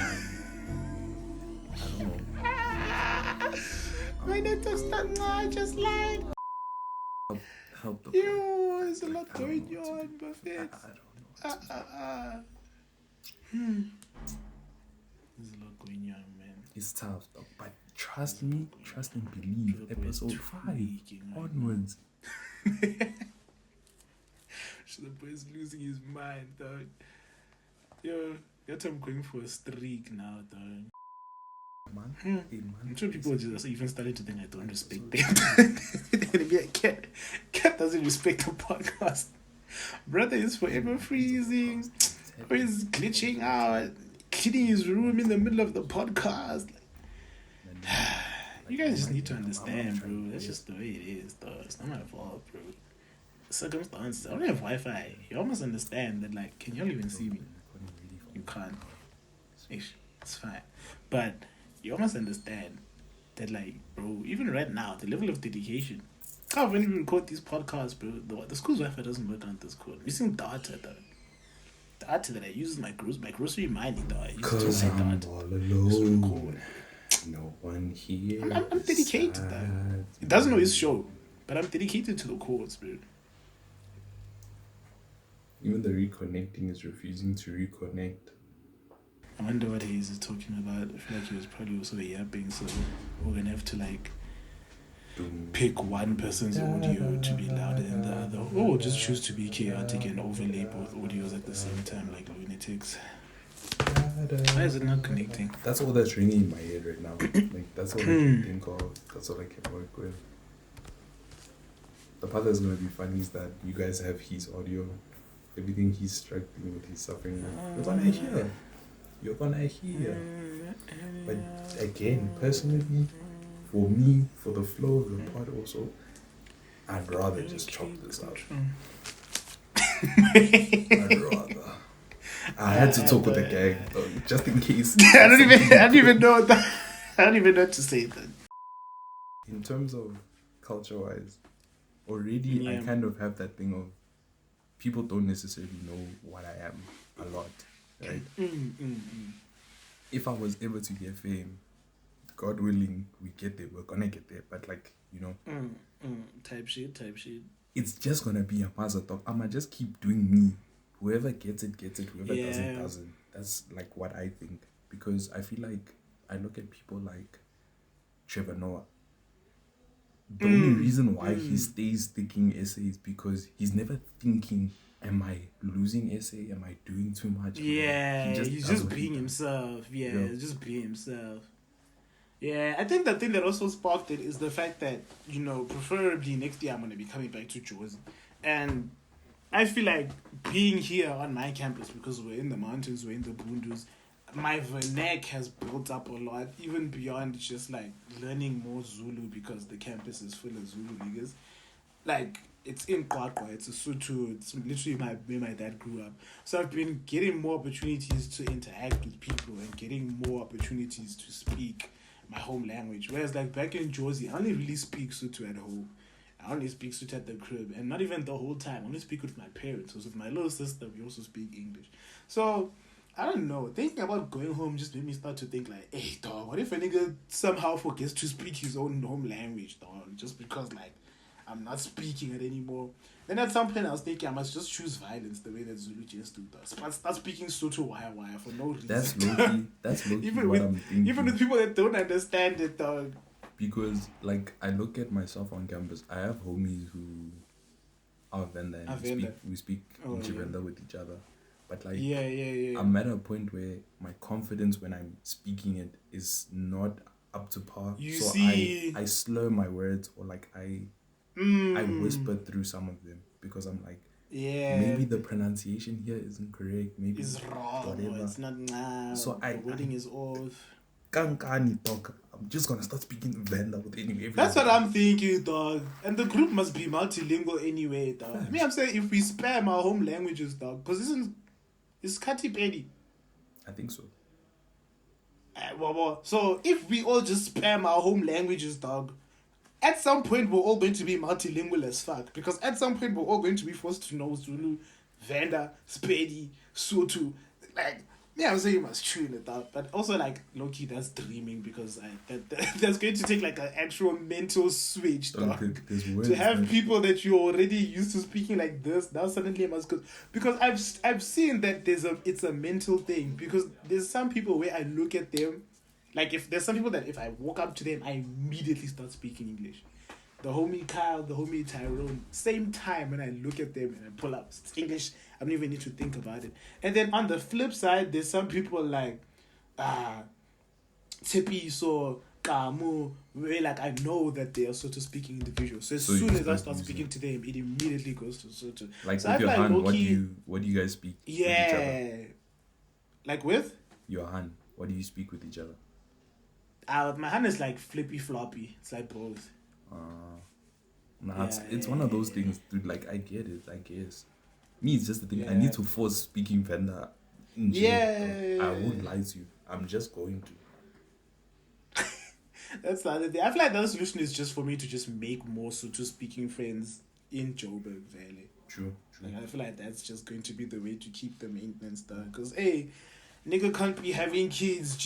My network's not, I just lied. Help the Yo, there's a Like, lot I don't going know what to on, do. Buffett. I don't know. There's a lot going on, man. It's tough, dog. But trust me, trust and believe. The boy is Episode 5 tweaking right onwards. So the boy's losing his mind, dog. Yo, I'm going for a streak now, dog. I'm sure people just even started to think I don't respect them. Cat doesn't respect the podcast. Brother is forever freezing. Or is glitching out, cleaning his room in the middle of the podcast. You guys just need to understand, bro. That's just the way it is, though. It's not my fault, bro. Circumstances. I don't have Wi-Fi. You almost understand that, like, can y'all even see me? You can't. It's fine. But you almost understand that, like, bro, even right now, the level of dedication. How when we record these podcasts, bro, the school's Wi-Fi doesn't work on this code. I'm using data, though. Data that I use is my grocery mining, though. I use Cause to I'm data. all alone. No one here. I'm dedicated, though. It doesn't always show, but I'm dedicated to the cause, bro. Even the reconnecting is refusing to reconnect. I wonder what Hayes is talking about. I feel like he was probably also yapping, so we're gonna have to like pick one person's audio to be louder than the other, or we'll just choose to be chaotic and overlay both audios at the same time like lunatics. Why is it not connecting? That's all that's ringing in my head right now. Like that's all I can think of. That's all I can work with. The part that's gonna be funny is that you guys have his audio. Everything he's struggling with, he's suffering with. You're gonna hear. But again, personally, for me, for the flow of the pod also, I'd rather just chop this out. I'd rather. I had to talk with the gang, though, just in case. I don't even know that. I don't even know what to say then. In terms of culture-wise, already I kind of have that thing of people don't necessarily know what I am a lot, right? If I was ever to get fame, God willing, we get there. We're gonna get there, but like Type shit. It's just gonna be a mazel tov. I'ma just keep doing me. Whoever gets it, gets it. Whoever doesn't. That's like what I think, because I feel like I look at people like Trevor Noah. The only reason why he stays thinking essays because he's never thinking, am I losing essay? Am I doing too much? Yeah, he's just being himself. Just being himself. Yeah, I think the thing that also sparked it is the fact that, you know, preferably next year I'm going to be coming back to Jersey. And I feel like being here on my campus, because we're in the mountains, we're in the Bundus, my vernac has built up a lot, even beyond just like learning more Zulu because the campus is full of Zulu niggas. Like, it's in Kwakwa, it's a Sotho, it's literally where my dad grew up. So I've been getting more opportunities to interact with people and getting more opportunities to speak my home language. Whereas like back in Jersey, I only really speak Sotho at home. I only speak Sotho at the crib, and not even the whole time. I only speak with my parents. Because with my little sister, we also speak English. So I don't know. Thinking about going home just made me start to think like, hey, dog, what if a nigga somehow forgets to speak his own home language, dog? Just because, like, I'm not speaking it anymore. Then at some point I was thinking I must just choose violence the way that Zulu just do does. But start speaking Sotho wire for no reason. That's low-key even what with, I'm thinking. Even with people that don't understand it, dog. Because, like, I look at myself on campus. I have homies who are Venda and we speak in Chivenda with each other. But like, I'm at a point where my confidence when I'm speaking it is not up to par. I slur my words, or like I whisper through some of them because I'm like, maybe the pronunciation here isn't correct. Maybe it's wrong. Whatever. It's not. So the wording is off. I'm just gonna start speaking Venda with everyone. That's what I'm thinking, dog. And the group must be multilingual anyway, dog. I mean, I'm saying if we spam our home languages, dog, because it's Kati Pedi. I think so. So if we all just spam our home languages, dog, at some point we're all going to be multilingual as fuck. Because at some point we're all going to be forced to know Zulu, Venda, Spedi, Sotho. Like, yeah, I'm saying you must tune it out. But also, like, low-key, that's dreaming because that's going to take, like, an actual mental switch, dog. To have people that you're already used to speaking like this, now suddenly I must go. Because I've seen that it's a mental thing. Because there's some people where I look at them, like, if there's some people that if I walk up to them, I immediately start speaking English. The homie Kyle, the homie Tyrone, same time when I look at them and I pull up English, I don't even need to think about it. And then on the flip side, there's some people like, Tepiso, Kamu, where like I know that they are Soto speaking individuals. So as So you soon as I start start using speaking to them, it immediately goes to Soto. Like So with I your feel like hand, low-key- what do you guys speak with each other? Yeah. Like with? Your hand, what do you speak with each other? My hand is like flippy floppy. It's like both. Nah, it's Yeah, one of those things, dude. Like I get it, I guess. Me, it's just the thing. I need to force speaking Venda. In jail. Yeah. I won't lie to you. I'm just going to. That's the other thing. I feel like the other solution is just for me to just make more Soto speaking friends in Joburg Valley. True. Like, I feel like that's just going to be the way to keep the maintenance done. Because, hey, nigga can't be having kids.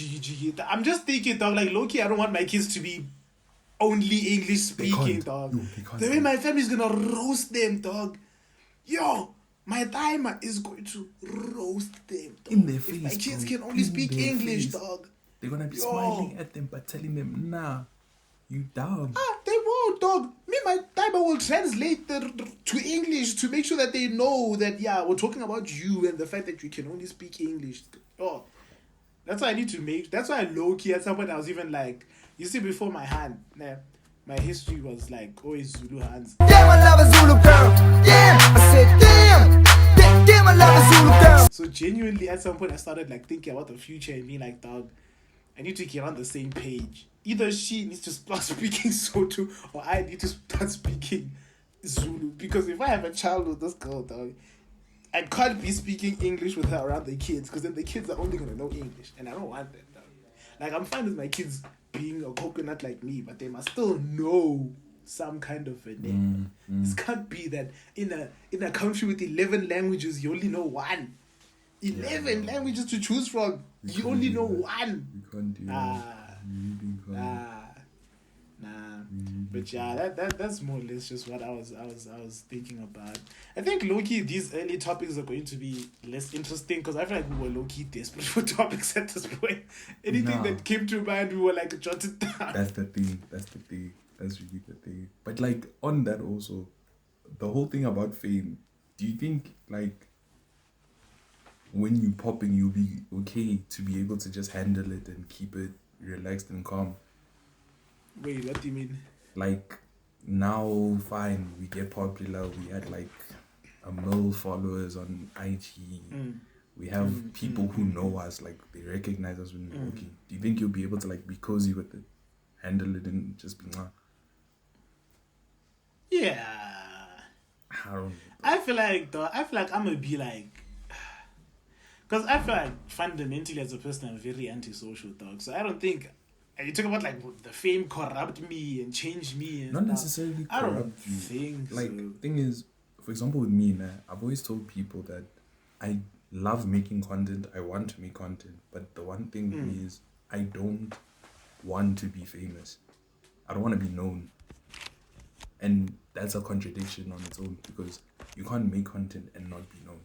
I'm just thinking, dog, like, low-key, I don't want my kids to be only English speaking, dog. They can't. The way my family's gonna roast them, dog. Yo, my timer is going to roast them, dog. In their If face, my kids bro. can only In speak their English, face. dog. They're gonna be Yo. smiling at them but telling them, nah, you dumb. They won't, dog. Me, my timer will translate to English to make sure that they know that, yeah, we're talking about you and the fact that you can only speak English. Oh, that's why I need to make. That's why low-key at some point I was even like, you see, before my hand, my history was like always Zulu hands. Damn, I love a Zulu girl. Damn, I said damn. Damn, I love a Zulu girl. So genuinely, at some point, I started like thinking about the future and being like, dog, I need to get on the same page. Either she needs to start speaking Soto or I need to start speaking Zulu. Because if I have a child with this girl, dog, I can't be speaking English with her around the kids because then the kids are only gonna know English, and I don't want that, dog. Like, I'm fine with my kids being a coconut like me, but they must still know some kind of a name. It can't be that in a country with 11 languages, you only know one. 11 languages to choose from. You only know one. You can't do that. You really can't. Nah. But yeah, that's more or less just what I was thinking about. I think low-key these early topics are going to be less interesting because I feel like we were low-key desperate for topics at this point. Anything that came to mind, we were like jotted down. That's the thing. That's really the thing. But like on that also, the whole thing about fame, do you think like when you popping you'll be okay to be able to just handle it and keep it relaxed and calm? Wait, what do you mean? Like now fine, we get popular, we had like 1 million followers on IG. We have people who know us, like they recognize us when we're working. Do you think you'll be able to like be cozy with it, handle it, and just be Yeah. I don't know. I feel like I'm gonna be like, because I feel like fundamentally as a person I'm very antisocial, dog. So I don't think. And you talk about like the fame corrupt me and change me and Not stuff. necessarily I don't corrupt you. think Like so. thing is, for example, with me, I've always told people that I love making content. I want to make content, but the one thing is I don't want to be famous. I don't want to be known, and that's a contradiction on its own because you can't make content and not be known.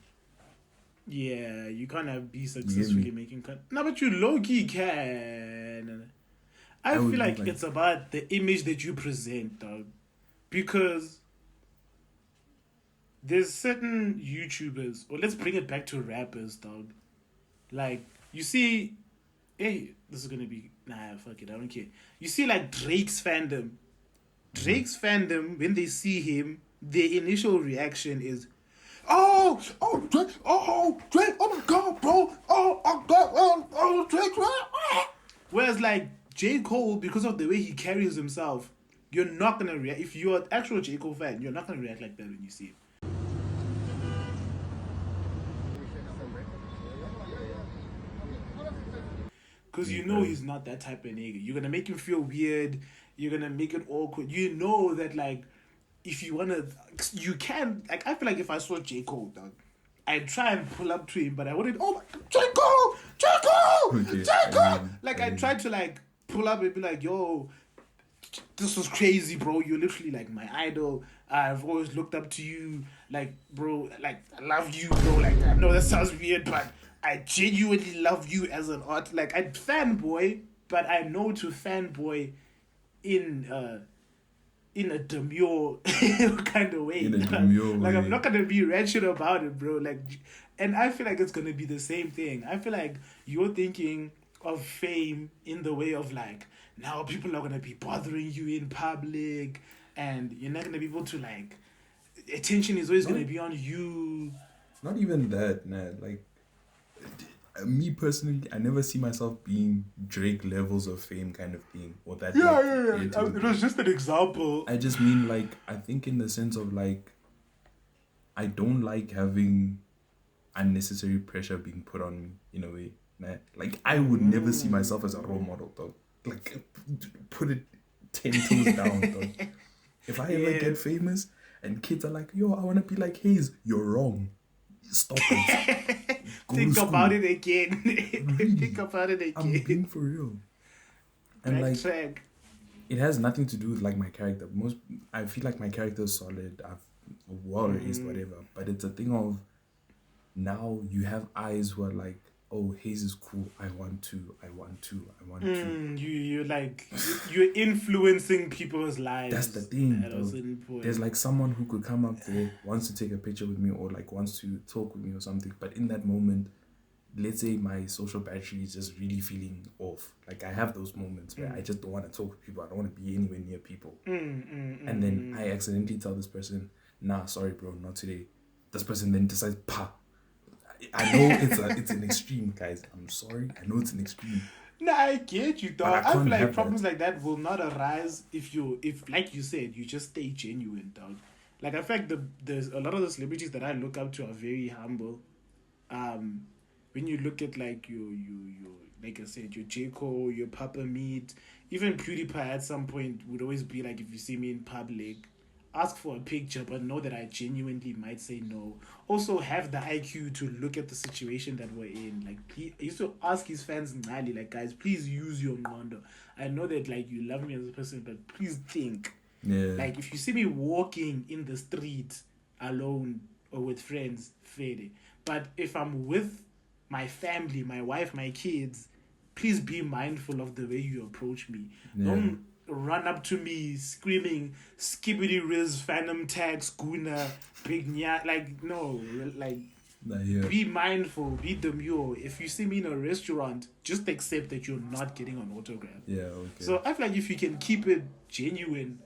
Yeah, you can't be successfully making content. No, but you low-key can. I feel like it's about the image that you present, dog. Because there's certain YouTubers, or let's bring it back to rappers, dog. Like, you see, hey, this is gonna be, fuck it, I don't care. You see, like, Drake's fandom. Drake's fandom, when they see him, their initial reaction is, oh, Drake, Drake, oh my god, bro, Drake, whereas, like, J. Cole, because of the way he carries himself, you're not gonna react. If you're an actual J. Cole fan, you're not gonna react like that when you see him. Because you know he's not that type of nigga. You're gonna make him feel weird. You're gonna make it awkward. You know that, like, if you wanna, you can. Like, I feel like if I saw J. Cole, dog, I'd try and pull up to him, but I wouldn't. Oh, J. Cole. Like, I tried to like pull up and be like, yo, this was crazy, bro. You're literally like my idol. I've always looked up to you. Like, bro, like, I love you, bro. Like, I know that sounds weird, but I genuinely love you as an art. Like, I fanboy, but I know to fanboy in a demure kind of way. In a demure like, way. I'm not gonna be ratchet about it, bro. Like, and I feel like it's gonna be the same thing. I feel like you're thinking of fame in the way of like, now people are gonna be bothering you in public, and you're not gonna be able to like, attention is always gonna be on you. Not even that, nah. Like, me personally, I never see myself being Drake levels of fame kind of thing, or that. Yeah. It was just an example. I just mean, like, I think in the sense of like, I don't like having unnecessary pressure being put on me in a way. Nah. Like, I would never see myself as a role model, dog. Like, put it 10 toes down, dog. If I ever get famous and kids are like, yo, I want to be like Hayes, you're wrong. Stop it. Think about it again. Really? Think about it again. I'm being for real. And like, track. It has nothing to do with like my character. I feel like my character is solid. I've well raised, whatever. But it's a thing of now you have eyes who are like, oh, Hayes is cool. I want to. You're influencing people's lives. That's the thing. There's like someone who could come up there, wants to take a picture with me or like wants to talk with me or something. But in that moment, let's say my social battery is just really feeling off. Like I have those moments where I just don't want to talk to people. I don't want to be anywhere near people. And then I accidentally tell this person, nah, sorry, bro, not today. This person then decides, pa. I know it's an extreme, guys. I'm sorry. I know it's an extreme. Nah, I get you, dog. I feel like problems like that will not arise if like you said, you just stay genuine, dog. Like, in fact, there's a lot of the celebrities that I look up to are very humble. When you look at like your like I said, your J. Cole, your Papa Meat, even PewDiePie at some point would always be like, if you see me in public, ask for a picture, but know that I genuinely might say no. Also have the IQ to look at the situation that we're in. Like, he used to ask his fans gnarly, like, guys, please use your ngondo. I know that like you love me as a person, but please think. Yeah. Like, if you see me walking in the street alone or with friends, fair. But if I'm with my family, my wife, my kids, please be mindful of the way you approach me. Yeah. Don't run up to me screaming skibbity riz, phantom tag, schooner, big nya. Like, no, like, be mindful, be demure. If you see me in a restaurant, just accept that you're not getting an autograph. Yeah, okay. So I feel like if you can keep it genuine,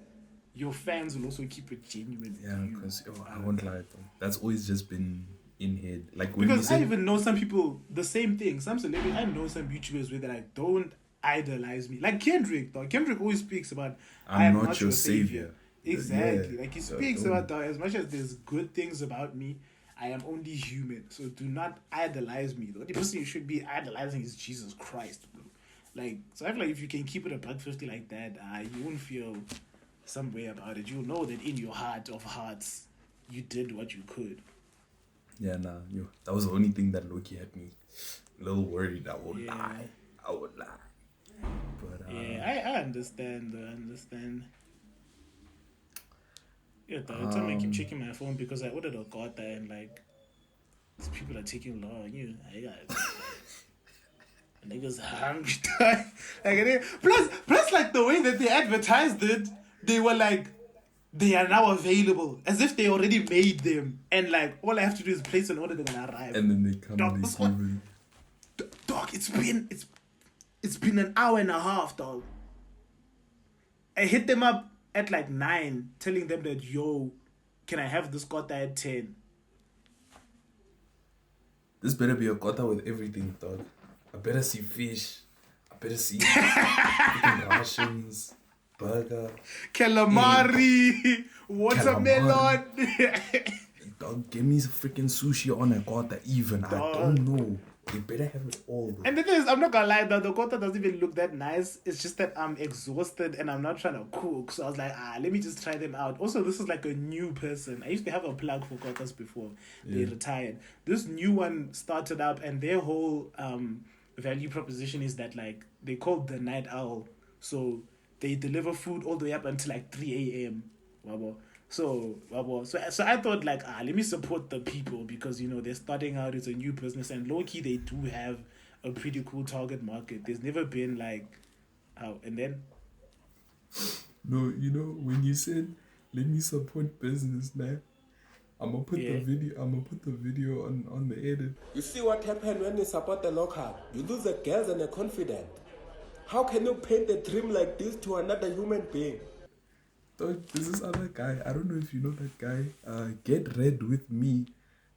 your fans will also keep it genuine. Yeah, because I won't lie, though. That's always just been in head. Like, when because I even know some people, the same thing. Some celebrities, I know some YouTubers with that I don't idolize me. Like Kendrick, though. Kendrick always speaks about, I am not your savior. Exactly. Yeah, like, he speaks about, though, as much as there's good things about me, I am only human. So do not idolize me. The only person you should be idolizing is Jesus Christ, bro. Like, so I feel like if you can keep it $150 like that, you won't feel some way about it. You'll know that in your heart of hearts, you did what you could. Yeah, nah, that was the only thing that Loki had me a little worried. I would lie. But, I understand. Yeah, every time I keep checking my phone because I ordered a kota and like these people are taking long. Niggas hungry. Like, plus, like the way that they advertised it, they were like, they are now available, as if they already made them, and like all I have to do is place an order, they're gonna arrive. And then they come. Dog, it's been an hour and a half, dog. I hit them up at like 9, telling them that, yo, can I have this kota at 10? This better be a kota with everything, dog. I better see fish. I better see freaking rations. Burger, calamari, watermelon. Dog, give me some freaking sushi on a kota even. Dog. I don't know. You better have it all, bro. And the thing is, I'm not gonna lie, though, the kota doesn't even look that nice. It's just that I'm exhausted and I'm not trying to cook. So I was like, let me just try them out. Also, this is like a new person. I used to have a plug for kotas before. They retired. This new one started up, and their whole value proposition is that, like, they called the night owl. So they deliver food all the way up until like 3 a.m. So I thought, like, let me support the people because, you know, they're starting out, it's a new business, and low-key they do have a pretty cool target market. There's never been like, and then? No, you know, when you said, let me support business, man, I'm gonna put the video on the edit. You see what happened when you support the local? You lose the girls and the confident. How can you paint a dream like this to another human being? Dog, there's this other guy. I don't know if you know that guy. Get red with me.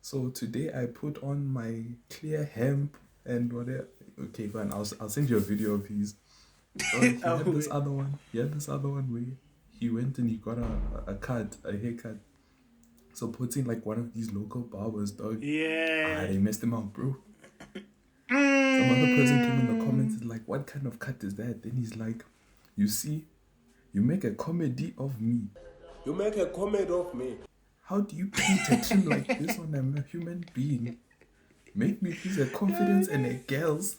So today I put on my clear hemp and whatever. Okay, fine. I'll send you a video of his. He had this other one. He had this other one where he went and he got a haircut. So puts in like one of these local barbers, dog. Yeah. They messed him out, bro. Some other person came in the comments and like, what kind of cut is that? Then he's like, you see, you make a comedy of me. You make a comedy of me. How do you paint a trim like this when I'm a human being? Make me feel a confidence and a girls.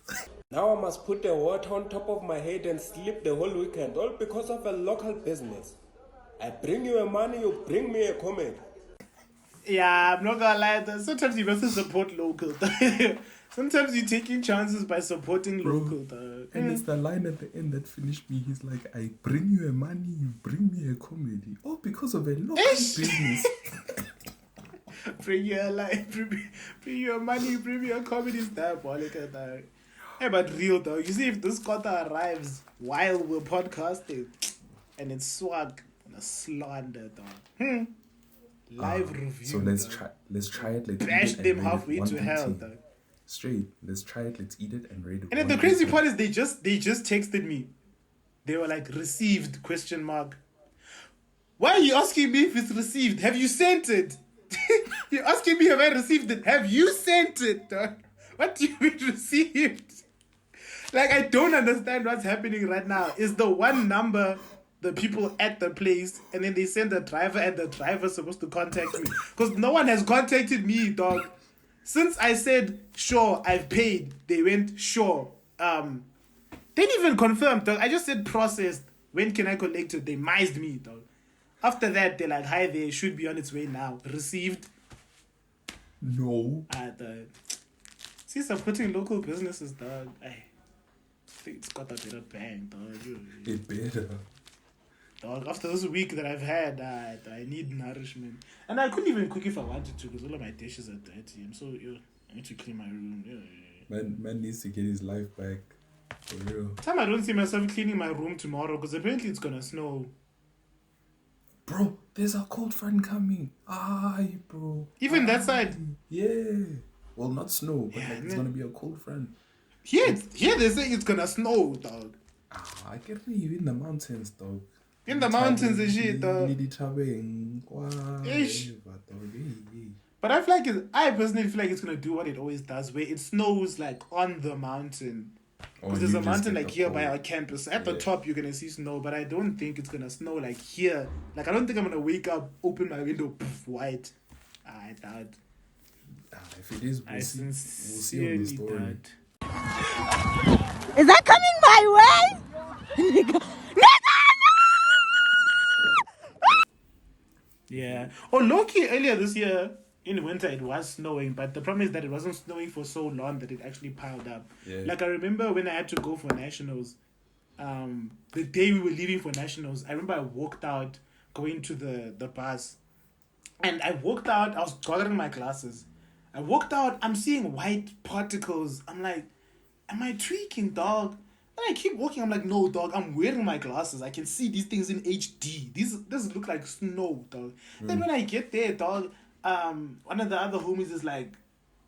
Now I must put the water on top of my head and sleep the whole weekend, all because of a local business. I bring you a money, you bring me a comedy. Yeah, I'm not gonna lie. Sometimes you must support local. Sometimes you're taking chances by supporting local. And it's the line at the end that finished me. He's like, I bring you a money, you bring me a comedy. All because of a local business. Bring you a life, bring you a money, bring me a comedy. Is diabolical, dog. Hey, but real though, you see if this kota arrives while we're podcasting and it's swag and a slander, dog. Live review. So let's try it. Let's bash eat it them and rate halfway it to 1 hell, to 10. dog. Straight. Let's try it. Let's eat it and rate it. And then the crazy part is they just texted me. They were like, received ? Why are you asking me if it's received? Have you sent it? You're asking me have I received it? Have you sent it? Dog? What do you mean received? Like, I don't understand what's happening right now. Is the one number the people at the place, and then they send the driver, and the driver's supposed to contact me? Because no one has contacted me, dog. Since I said, sure, I've paid, they went, sure. They didn't even confirm, dog. I just said processed. When can I collect it? They mized me, dog. After that, they're like, hi there, should be on its way now. Received. No. See, supporting local businesses, dog. I think it's got a better bang, dog. It better. Dog, after this week that I've had, I need nourishment. And I couldn't even cook if I wanted to because all of my dishes are dirty. I'm so ill. I need to clean my room. Man needs to get his life back. For real. Time I don't see myself cleaning my room tomorrow because apparently it's gonna snow. Bro, there's a cold front coming. Aye, bro. Even that side? Yeah. Well, not snow, but like, it's gonna be a cold front. Here they say it's gonna snow, dog. I get me in the mountains, dog. In the mountains and shit, dog. But I personally feel like it's gonna do what it always does, where it snows like on the mountain. Because there's a mountain like here by our campus. At the top you're gonna see snow, but I don't think it's gonna snow like here. Like I don't think I'm gonna wake up, open my window, poof, white. I doubt. If it is, we'll see on the story. Doubt. Is that coming my way? Yeah. Oh, low-key, earlier this year, in winter, it was snowing, but the problem is that it wasn't snowing for so long that it actually piled up. Yeah. Like, I remember when I had to go for nationals, the day we were leaving for nationals, I remember I walked out, going to the bus, and I walked out, I was gathering my glasses. I walked out, I'm seeing white particles. I'm like, am I tweaking, dog? And I keep walking, I'm like, no, dog, I'm wearing my glasses. I can see these things in HD. This look like snow, dog. Then when I get there, dog, one of the other homies is like,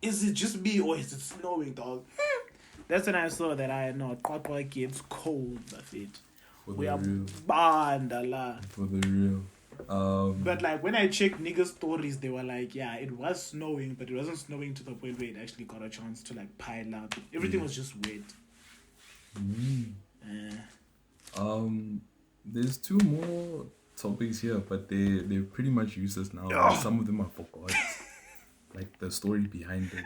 is it just me or is it snowing, dog? That's when I saw that I know Kota gets cold, that's it. We are banned, Allah. For the real. But like when I checked niggas' stories, they were like, yeah, it was snowing, but it wasn't snowing to the point where it actually got a chance to like pile up. Everything was just wet. There's 2 more topics here, but they're pretty much useless now. Some of them I forgot. Like the story behind it.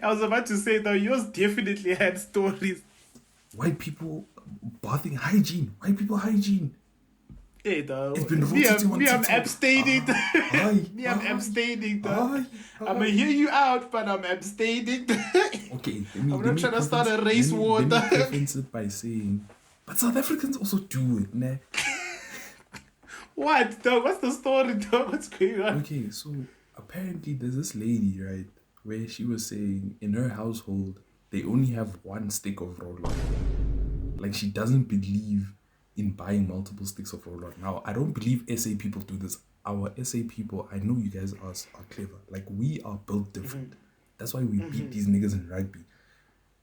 I was about to say though, yours definitely had stories. White people bathing hygiene. White people hygiene. Hey though. It's been voted to on I'm TikTok. abstaining. I'm abstaining though. I'm gonna hear you out, but I'm abstaining. Okay, I'm not trying to start a race war. Let me preference it by saying, but South Africans also do it, ne? What, dog? What's the story, dog? What's going on? Okay, so apparently there's this lady, right, where she was saying in her household they only have one stick of roll-on. Like, she doesn't believe in buying multiple sticks of roll-on. Now, I don't believe SA people do this. Our SA people, I know you guys are clever. Like, we are built different. That's why we beat these niggas in rugby.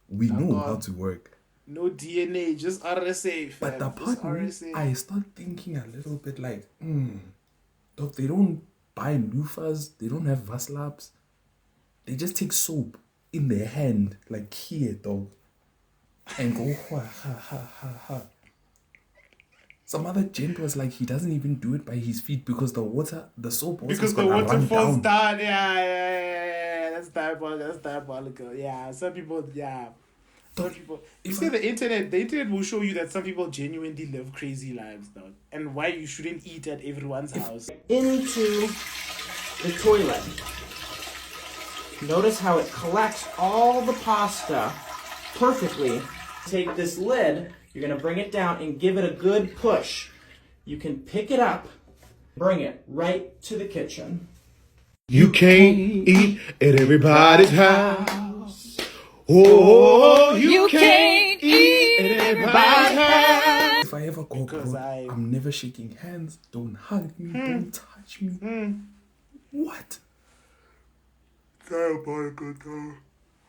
We know how to work. No DNA, just RSA, fam. But the part where I start thinking a little bit like, dog, they don't buy loofahs, they don't have vaslaps. They just take soap in their hand, like here, dog, and go, ha. Some other gent was like, he doesn't even do it by his feet because the soap water because the water falls down. Yeah. That's diabolical. Yeah, some people, Some people. You see, the internet will show you that some people genuinely live crazy lives, though, and why you shouldn't eat at everyone's house. Into the toilet. Notice how it collects all the pasta perfectly. Take this lid, you're gonna bring it down and give it a good push. You can pick it up, bring it right to the kitchen. You can't eat at everybody's house. Oh, you can't eat at everybody's house. If I ever go abroad, I'm never shaking hands. Don't hug me. Don't touch me. What? Diabolical.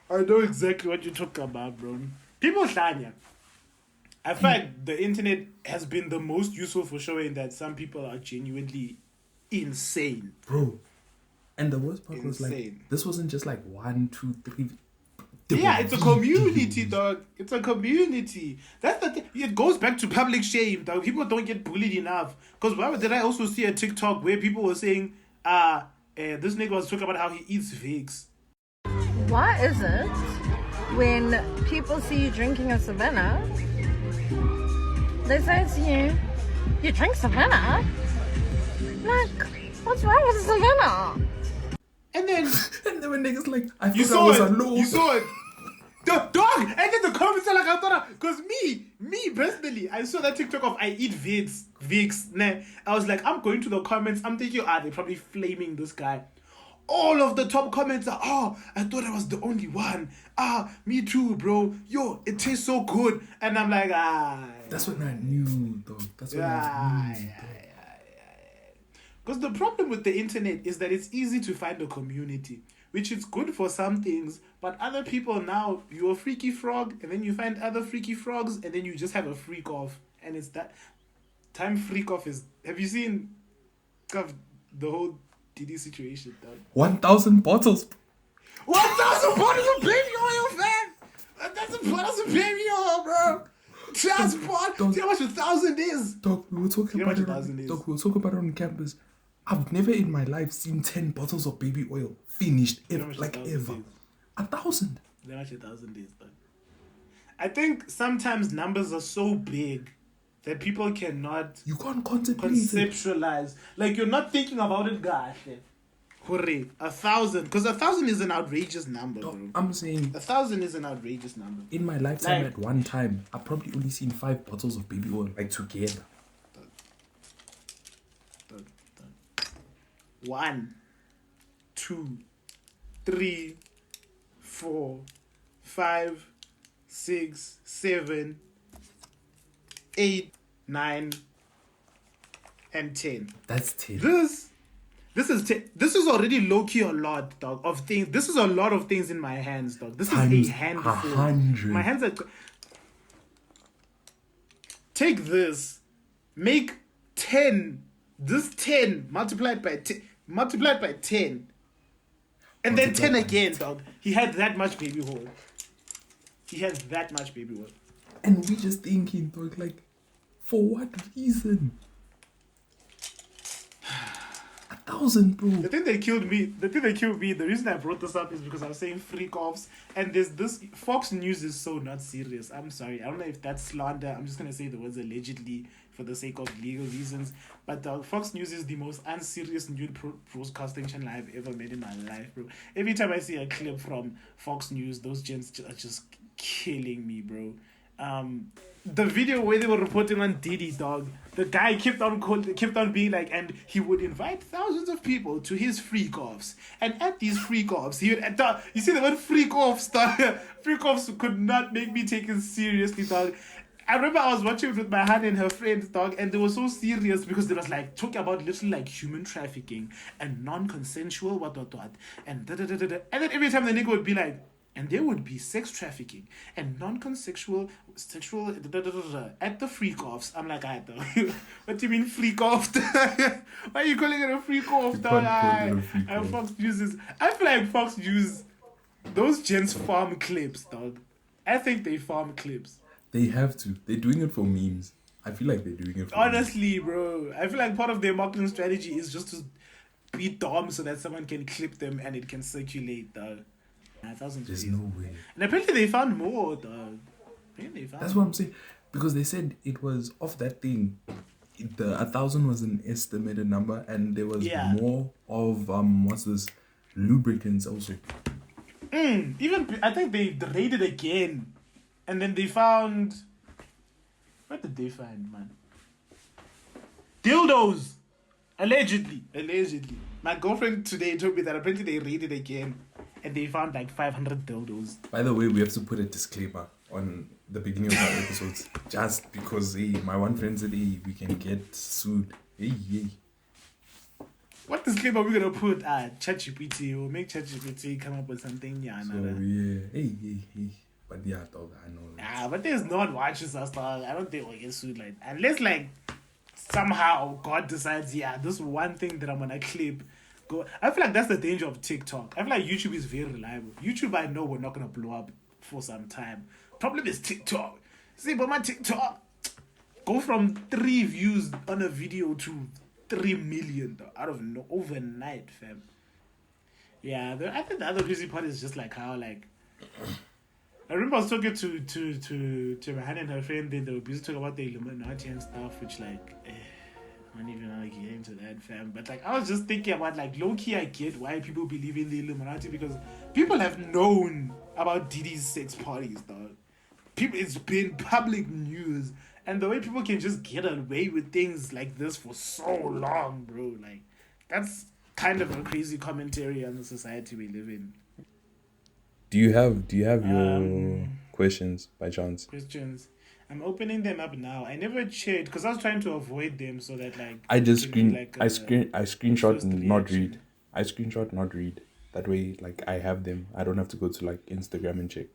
I know exactly what you're talking about, bro. People shanya. I find the internet has been the most useful for showing that some people are genuinely insane. Bro. And the worst part was like, this wasn't just like 1, 2, 3. Yeah, it's a community, dog. It's a community. That's the thing. It goes back to public shame, dog. People don't get bullied enough. Because why did I also see a TikTok where people were saying, this nigga was talking about how he eats Vicks. Why is it when people see you drinking a Savannah, they say to you, you drink Savannah? Like, what's wrong with Savannah? And then when niggas like, I thought you I saw was it. alone. You saw it. The dog. And then the comments are like, I thought, because me personally, I saw that TikTok of I eat Vicks. Nah. I was like, I'm going to the comments. I'm thinking, they're probably flaming this guy. All of the top comments are, I thought I was the only one. Me too, bro. Yo, it tastes so good. And I'm like, That's what I knew, dog. That's what I knew. Because the problem with the internet is that it's easy to find a community, which is good for some things, but other people now, you're a freaky frog, and then you find other freaky frogs, and then you just have a freak off. And it's that time freak off is, have you seen the whole DD situation, dog? 1,000 bottles. 1,000 bottles of baby oil, fam! 1,000 bottles of baby oil, bro! Transport! See how much 1,000 is? Dog, we were talking about it on campus. I've never in my life seen 10 bottles of baby oil finished ever. 1,000. How much 1,000 is, dog? I think sometimes numbers are so big that people cannot... You can't conceptualize. Like, you're not thinking about it, guys. Hooray. 1,000. Because 1,000 is an outrageous number, bro. I'm saying... 1,000 is an outrageous number. In my lifetime, at one time, I've probably only seen 5 bottles of baby oil, like, together. 1, 2, 3, 4, 5, 6, 7, 8, 9, and 10. That's 10. This is already low-key a lot, dog, of things. This is a lot of things in my hands, dog. This is a handful. 100. My hands are... Take this. Make 10. This 10 multiplied by 10. And then 10 again, dog. He had that much baby hole. And we just thinking, dog, like, for what reason? 1,000, bro. The thing that killed me, the reason I brought this up is because I was saying freak offs, and there's this Fox News is so not serious. I'm sorry. I don't know if that's slander. I'm just gonna say the words allegedly for the sake of legal reasons. But Fox News is the most unserious news broadcasting channel I've ever made in my life, bro. Every time I see a clip from Fox News, those gents are just killing me, bro. The video where they were reporting on Diddy, dog. The guy kept on being like, and he would invite thousands of people to his freak offs, and at these freak offs, he would. You see the word freak offs, dog. Freak offs could not make me taken seriously, dog. I remember I was watching it with my honey and her friends, dog, and they were so serious because they was like talking about literally like human trafficking and non-consensual what, and da-da-da-da-da. And then every time the nigga would be like, and there would be sex trafficking and non-consensual sexual da-da-da-da-da at the freak offs. I'm like, I don't. What do you mean freak off? Why are you calling it a freak off, dog? Fox uses. I feel like Fox use those gents farm clips, dog. I think they farm clips. They have to. They're doing it for memes. I feel like they're doing it for honestly, bro. I feel like part of their marketing strategy is just to be dumb so that someone can clip them and it can circulate, dog. There's no way. And apparently they found more, dog. That's what I'm saying. Because they said it was off that thing. The 1,000 was an estimated number, and there was more of what's this, lubricants also. Even I think they raided again. And then they found... What did they find, man? Dildos! Allegedly. My girlfriend today told me that apparently they raided again. And they found like 500 dildos. By the way, we have to put a disclaimer on the beginning of our episodes. Just because my one friend said, we can get sued. Hey. What disclaimer are we going to put? ChatGPT. We'll make ChatGPT come up with something. Hey. But yeah, dog, I know. But there's no one watches us, dog. I don't think we'll get sued like that. Unless, like, somehow God decides, this one thing that I'm gonna clip. Go. I feel like that's the danger of TikTok. I feel like YouTube is very reliable. YouTube, I know we're not gonna blow up for some time. Problem is TikTok. See, but my TikTok go from 3 views on a video to 3 million, dog, out of overnight, fam. Yeah, I think the other crazy part is just like how, like, I remember I was talking to Rihanna and her friend, then they were busy talking about the Illuminati and stuff, which, like, I don't even know how to get into that, fam. But, like, I was just thinking about, like, low-key, I get why people believe in the Illuminati, because people have known about Diddy's sex parties, dog. It's been public news, and the way people can just get away with things like this for so long, bro, like, that's kind of a crazy commentary on the society we live in. Do you have your questions by chance? Questions. I'm opening them up now. I never checked because I was trying to avoid them so that like I screenshot and not read. I screenshot not read. That way, like I have them. I don't have to go to like Instagram and check.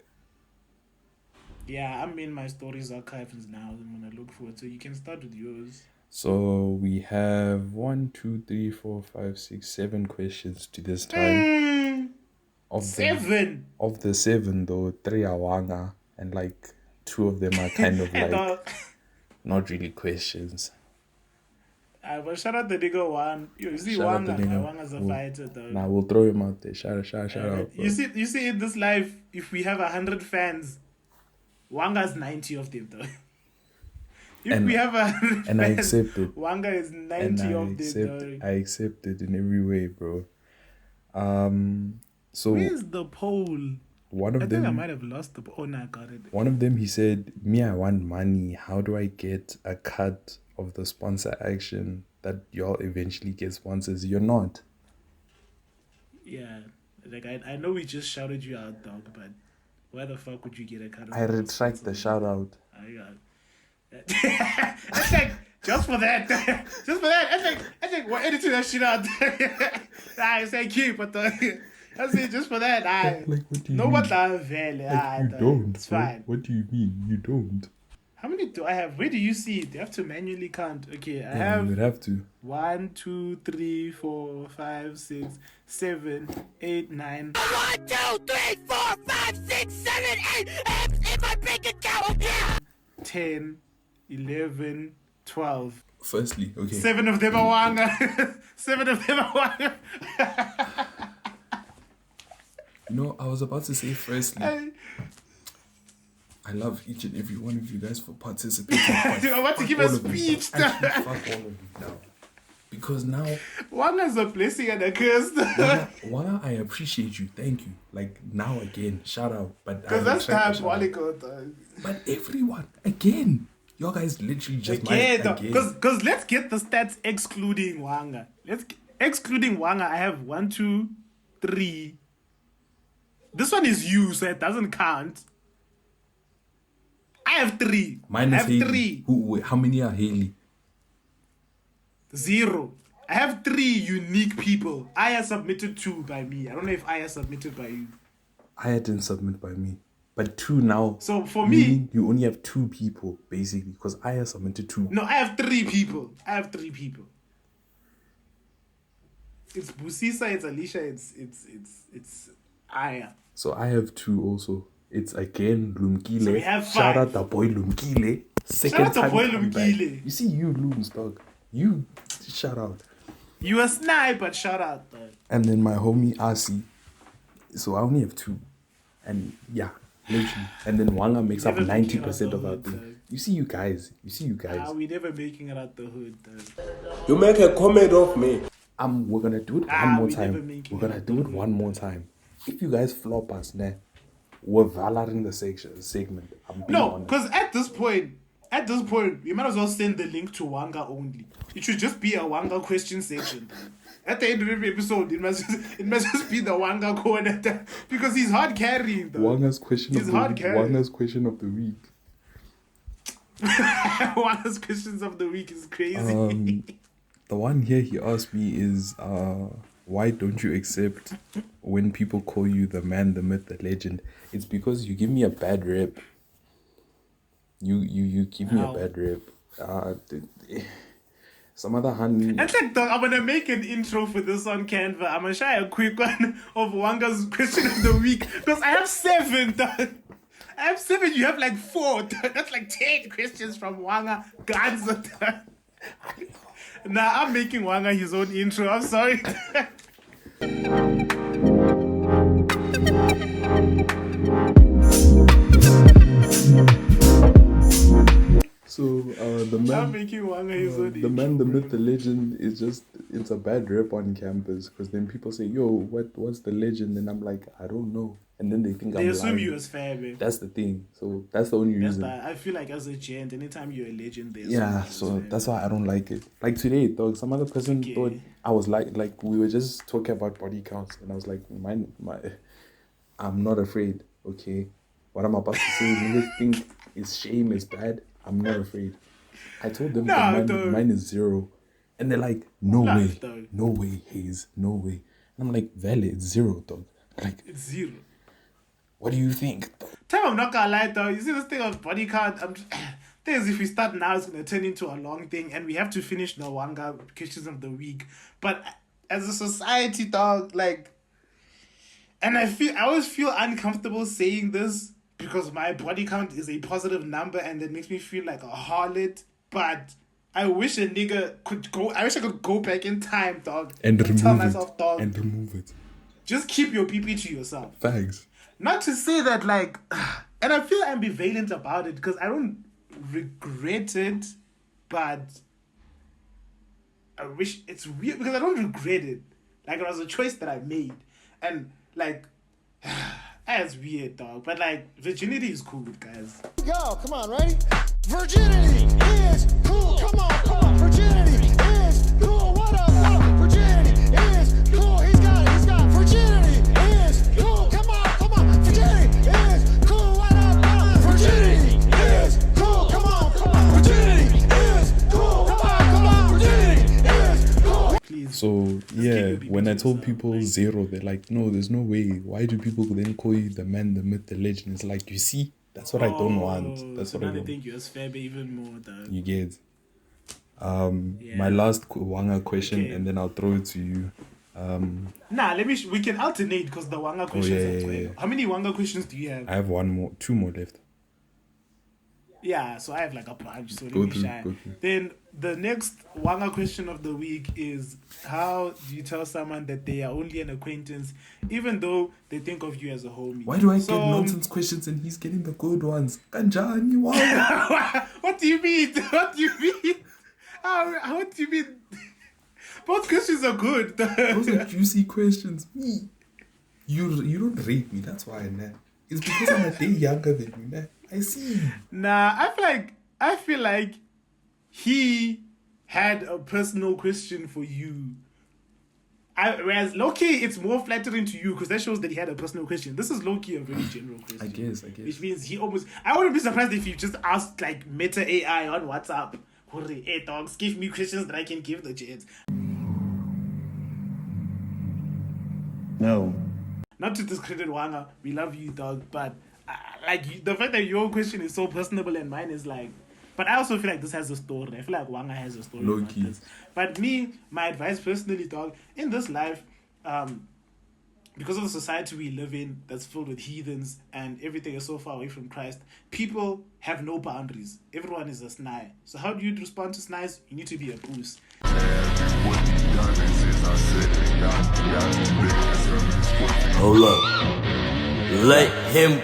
Yeah, I'm in my stories archives now. I'm gonna look for it. So you can start with yours. So we have 1, 2, 3, 4, 5, 6, 7 questions to this time. Of 7 of the 7 though, 3 are wanga and like 2 of them are kind of like not really questions. But shout out the nigga one. You see Wanga. Wanga's a fighter though. Nah, we'll throw him out there. Shout out. Bro. You see in this life, if we have 100 fans, Wanga's 90 of them though. If we have 100 fans, I accept it. Wanga is 90 of them though. I accept it in every way, bro. So where's the poll? One of I them, think I might have lost the poll. Oh, no, I got it. One of them, he said, "Me, I want money. How do I get a cut of the sponsor action that y'all eventually get sponsors? You're not." Yeah, like I know we just shouted you out, dog, but why the fuck would you get a cut of? I retract the shout out. I got it. That's like just for that. Just for that. I think we're editing that shit out. I say keep, but I say just for that. Like, what do you no mean? What you don't. It's fine. What do you mean? You don't. How many do I have? Where do you see it? You have to manually count. Okay, I Yeah, have. you would have to. 1, 2, 3, 4, 5, 6, 7, 8, 9. 1, 2, 3, 4, 5, 6, 7, 8 M's in my bank account. Yeah. 10, 11, 12. Firstly, okay. 7 of them are Wanga. 7 of them are Wanga. You know, I was about to say firstly, I love each and every one of you guys for participating. I'm about to give a speech. Actually, fuck all of you now. Because now Wanga's a blessing and a curse. Wanga, I appreciate you. Thank you. Like now again, shout out. But Because that's diabolical. But everyone, again, you guys literally just Because let's get the stats excluding Wanga. Excluding Wanga, I have 1, 2, 3. This one is you, so it doesn't count. I have 3. Mine is I have Haley. 3. How many are Haley? 0. I have 3 unique people. Aya submitted 2 by me. I don't know if Aya submitted by you. Aya didn't submit by me. But 2 now. So for me, you only have 2 people, basically, because Aya submitted 2. No, I have 3 people. It's Busisa, it's Alicia, it's Aya. So I have 2 also. It's again Lumkile. So we have 5. Shout out the boy Lumkile. Shout out the boy Lumkile. You see you Looms, dog. You shout out. You a sniper, shout out, dog. And then my homie Asi. So I only have 2. And yeah, literally. And then Wanga makes up 90% of our thing. You see you guys. We never making it out the hood, dog. You make a comment of me. We're gonna do it one more time. We're gonna do it one more time. If you guys flop us, we're valoring the segment. No, because at this point, we might as well send the link to Wanga only. It should just be a Wanga question section. At the end of every episode, it must just be the Wanga corner because he's hard carrying. Wanga's question of the week. Wanga's questions of the week is crazy. The one here he asked me is, why don't you accept when people call you the man, the myth, the legend? It's because you give me a bad rep. You give me a bad rep. Some other honey. And like, dog, I'm gonna make an intro for this on Canva. I'm gonna share a quick one of Wanga's question of the week because I have 7. Dog. I have 7. You have like 4. Dog. That's like 10 questions from Wanga. God's Nah, I'm making Wanga his own intro. I'm sorry. So the man, I'm making Wanga his own the man, the myth, the legend is just, it's a bad rep on campus because then people say, yo, what's the legend? And I'm like, I don't know. And then they think I'm lying. They assume you as fair, man. That's the thing. So that's the only reason. I feel like as a gent, anytime you're a legend, they so that's why I don't like it. Like today, dog, some other person thought I was like we were just talking about body counts, and I was like, I'm not afraid. Okay, what I'm about to say, niggas think is shame is bad. I'm not afraid. I told them mine is 0, and they're like, no way, Hayes, no way. And I'm like, Valley, it's 0, dog. Like it's 0. What do you think? Tell I'm not gonna lie though. You see this thing of body count. Things if we start now, it's gonna turn into a long thing, and we have to finish the Wanga questions of the week. But as a society, dog, like, and I always feel uncomfortable saying this because my body count is a positive number, and it makes me feel like a harlot. But I wish a nigga could go. I wish I could go back in time, dog, and tell myself, dog, and remove it. Just keep your PP to yourself. Thanks. Not to say that, like, and I feel ambivalent about it because I don't regret it, but I wish it's weird because I don't regret it. Like, it was a choice that I made. And, like, that's weird, dog. But, like, virginity is cool, guys. Go, come on, ready? Virginity is cool. Come on, virginity is cool. What up? Virginity is cool. He's got it. Virginity is cool. Come on, virginity is cool. What up? Virginity is cool. Come on, virginity is cool. Come on, virginity is cool. Please. So yeah, when I told people 0, they're like, no, there's no way. Why do people then call you the man, the myth, the legend? It's like, you see, that's what I don't want. That's what I don't. I think you're fair, but even more, though. You get. My last Wanga question, and then I'll throw it to you. We can alternate because the Wanga questions are 12. How many Wanga questions do you have? I have 2 more left. Yeah, so I have like a bunch, so let me share. Then the next Wanga question of the week is, how do you tell someone that they are only an acquaintance even though they think of you as a homie? Why do I get nonsense questions and he's getting the good ones? Kanjani, wow. What do you mean? What do you mean? What do you mean? Both questions are good. Those are juicy questions. Me, you don't rate me. That's why, nah. It's because I'm a day younger than you, nah. I see. Nah, I feel like he had a personal question for you. Whereas low-key, it's more flattering to you because that shows that he had a personal question. This is low-key a very general question. I guess. Which means he almost... I wouldn't be surprised if you just asked like Meta AI on WhatsApp. Hey dogs, give me questions that I can give the Jets. No. Not to discredit Wanga, we love you, dog, but like the fact that your question is so personable and mine is like... But I also feel like this has a story. I feel like Wanga has a story. Low key. But me, my advice personally, dog, in this life, because of the society we live in that's filled with heathens and everything is so far away from Christ, people have no boundaries. Everyone is a snai. So how do you respond to snais? You need to be a goose. Hold up. Let him.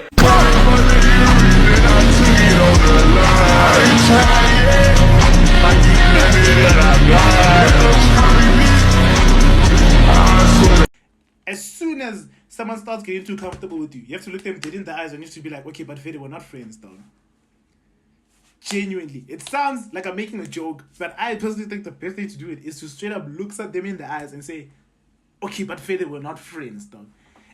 As soon as someone starts getting too comfortable with you, you have to look them dead in the eyes and you have to be like, okay, but Fede, we're not friends, dog. Genuinely. It sounds like I'm making a joke, but I personally think the best way to do it is to straight up look at them in the eyes and say, okay, but Fede, we're not friends, dog.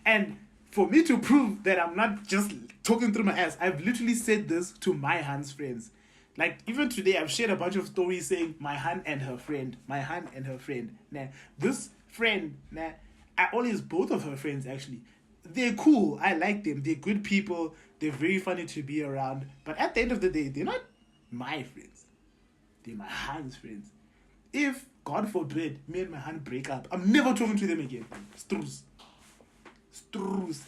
And for me to prove that I'm not just talking through my ass, I've literally said this to my Hans friends. Like, even today, I've shared a bunch of stories saying my Han and her friend. My Han and her friend. Nah, this friend, both of her friends, actually. They're cool. I like them. They're good people. They're very funny to be around. But at the end of the day, they're not my friends. They're my Han's friends. If, God forbid, me and my Han break up, I'm never talking to them again. Struce.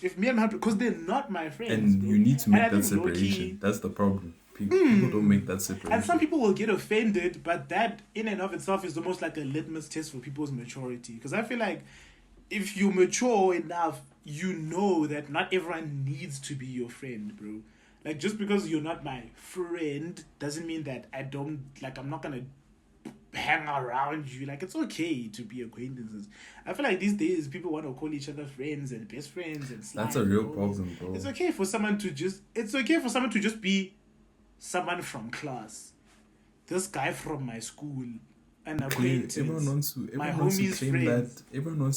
If me and my Han, because they're not my friends. And bro. you need to make And I that think low-key, separation. That's the problem. People don't make that separation. and some people will get offended, but that in and of itself is almost like a litmus test for people's maturity. Because I feel like if you mature enough, you know that not everyone needs to be your friend, bro. Like, just because you're not my friend doesn't mean that I'm not gonna hang around you. Like, it's okay to be acquaintances. I feel like these days people want to call each other friends and best friends and slime, that's a real problem, bro. It's okay for someone to just be someone from class. This guy from my school, an acquaintance. Everyone wants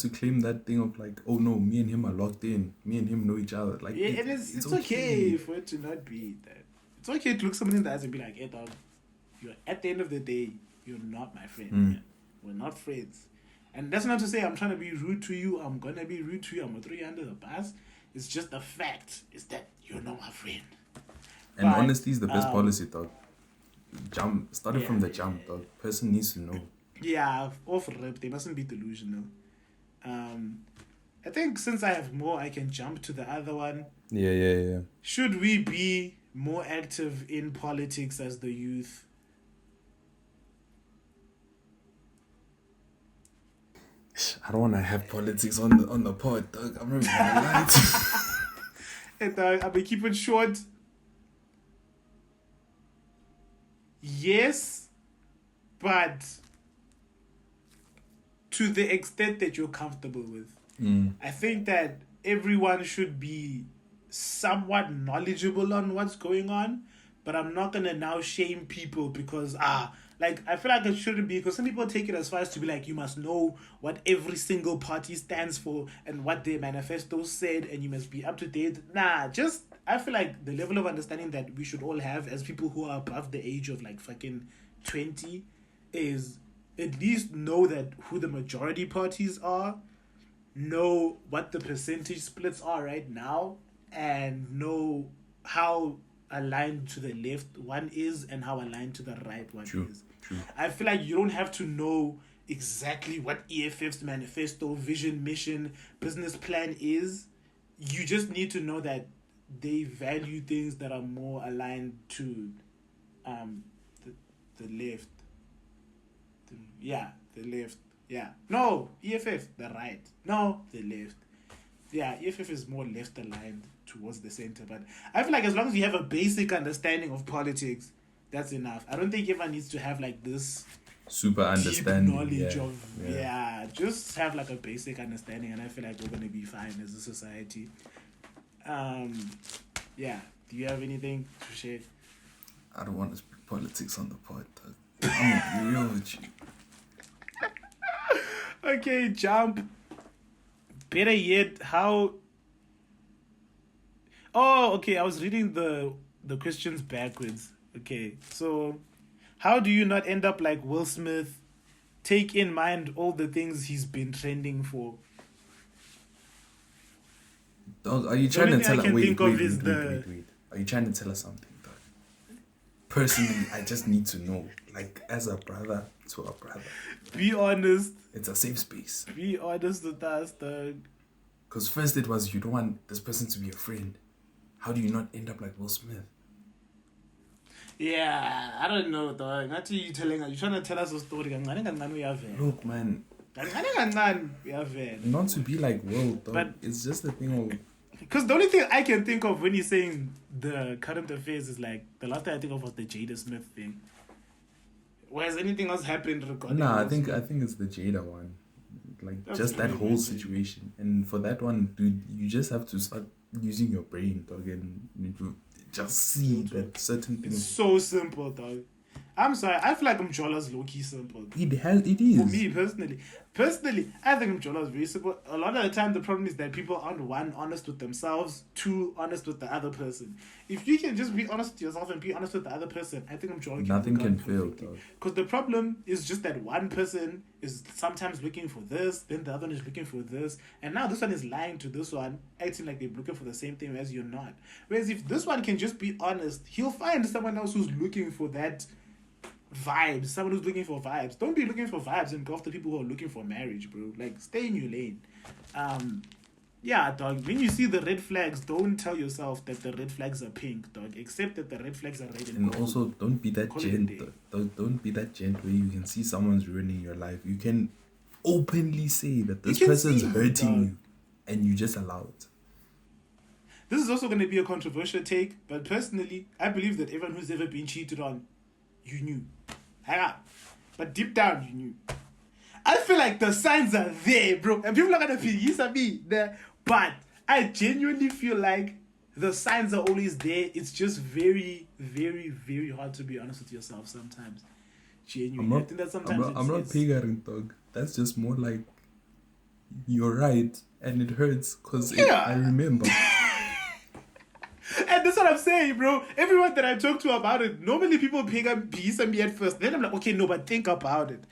to claim that thing of like, oh no, me and him are locked in. Me and him know each other. Like, yeah, and it's okay for it to not be that. It's okay to look someone in the eyes and be like, hey dog, you're at the end of the day, you're not my friend. Man. We're not friends. And that's not to say I'm trying to be rude to you. I'm gonna be rude to you. I'm gonna throw you under the bus. It's just a fact. Is that you're not my friend. And honesty is the best policy, dog. Started from the jump, dog. Person needs to know. Yeah, off rip. They mustn't be delusional. I think since I have more, I can jump to the other one. Yeah. Should we be more active in politics as the youth? I don't want to have politics on the pod, dog. I'm not even gonna lie to you. And I'll be keeping short. Yes, but to the extent that you're comfortable with. I think that everyone should be somewhat knowledgeable on what's going on, but I'm not gonna now shame people because I feel like it shouldn't be, because some people take it as far as to be like, you must know what every single party stands for and what their manifesto said and you must be up to date. I feel like the level of understanding that we should all have as people who are above the age of like fucking 20 is at least know that who the majority parties are, know what the percentage splits are right now, and know how aligned to the left one is and how aligned to the right one is. True. I feel like you don't have to know exactly what EFF's manifesto, vision, mission, business plan is. You just need to know that they value things that are more aligned to the left. The left. Yeah. No, EFF, the right. No, the left. Yeah, EFF is more left aligned towards the center. But I feel like as long as you have a basic understanding of politics, that's enough. I don't think everyone needs to have like this super understanding. knowledge Yeah, of just have like a basic understanding, and I feel like we're gonna be fine as a society. Do you have anything to share? I don't want to speak politics on the pod. I'm gonna be real with you. Okay, jump. Better yet, how? Oh, okay. I was reading the questions backwards. Okay, so how do you not end up like Will Smith? Take in mind all the things he's been trending for. Are you trying to tell us? Wait. The... Are you trying to tell us something, dog? Personally, I just need to know, like, as a brother to a brother. Be honest. It's a safe space. Be honest with us, dog. Because first it was, you don't want this person to be a friend. How do you not end up like Will Smith? Yeah, I don't know, dog. Not you trying to tell us a story. Look, man. Not to be like Will, dog. But it's just the thing of... Because the only thing I can think of when he's saying the current affairs is like, the last thing I think of was the Jada Smith thing. Has anything else happened regarding I think it's the Jada one. Like, that's just that whole situation. And for that one, dude, you just have to start using your brain, dog, and just see that certain things. It's so simple, dog. I'm sorry, I feel like Mjola's low-key simple. It is. For me, personally, I think Mjola is very simple. A lot of the time, the problem is that people aren't, one, honest with themselves, two, honest with the other person. If you can just be honest with yourself and be honest with the other person, I think Mjola can nothing can fail, dog. Because the problem is just that one person is sometimes looking for this, then the other one is looking for this, and now this one is lying to this one, acting like they're looking for the same thing as you're not. Whereas if this one can just be honest, he'll find someone else who's looking for that vibes, someone who's looking for vibes. Don't be looking for vibes and go after people who are looking for marriage, bro. Like, stay in your lane. Dog, when you see the red flags, don't tell yourself that the red flags are pink, dog. Accept that the red flags are red and gold. Also, don't be that gent. Don't be that gent where you can see someone's ruining your life. You can openly say that this person's hurting you, and you just allow it. This is also going to be a controversial take, but personally, I believe that everyone who's ever been cheated on, you knew. But deep down, you knew. I feel like the signs are there, bro. And people are going to be there. But I genuinely feel like the signs are always there. It's just very, very, very hard to be honest with yourself sometimes. Genuinely. I think that sometimes I'm not piggering, dog. That's just more like, you're right, and it hurts because I remember. And that's what I'm saying, bro. Everyone that I talk to about it, normally people pick up peace and me at first. Then I'm like, okay, no, but think about it.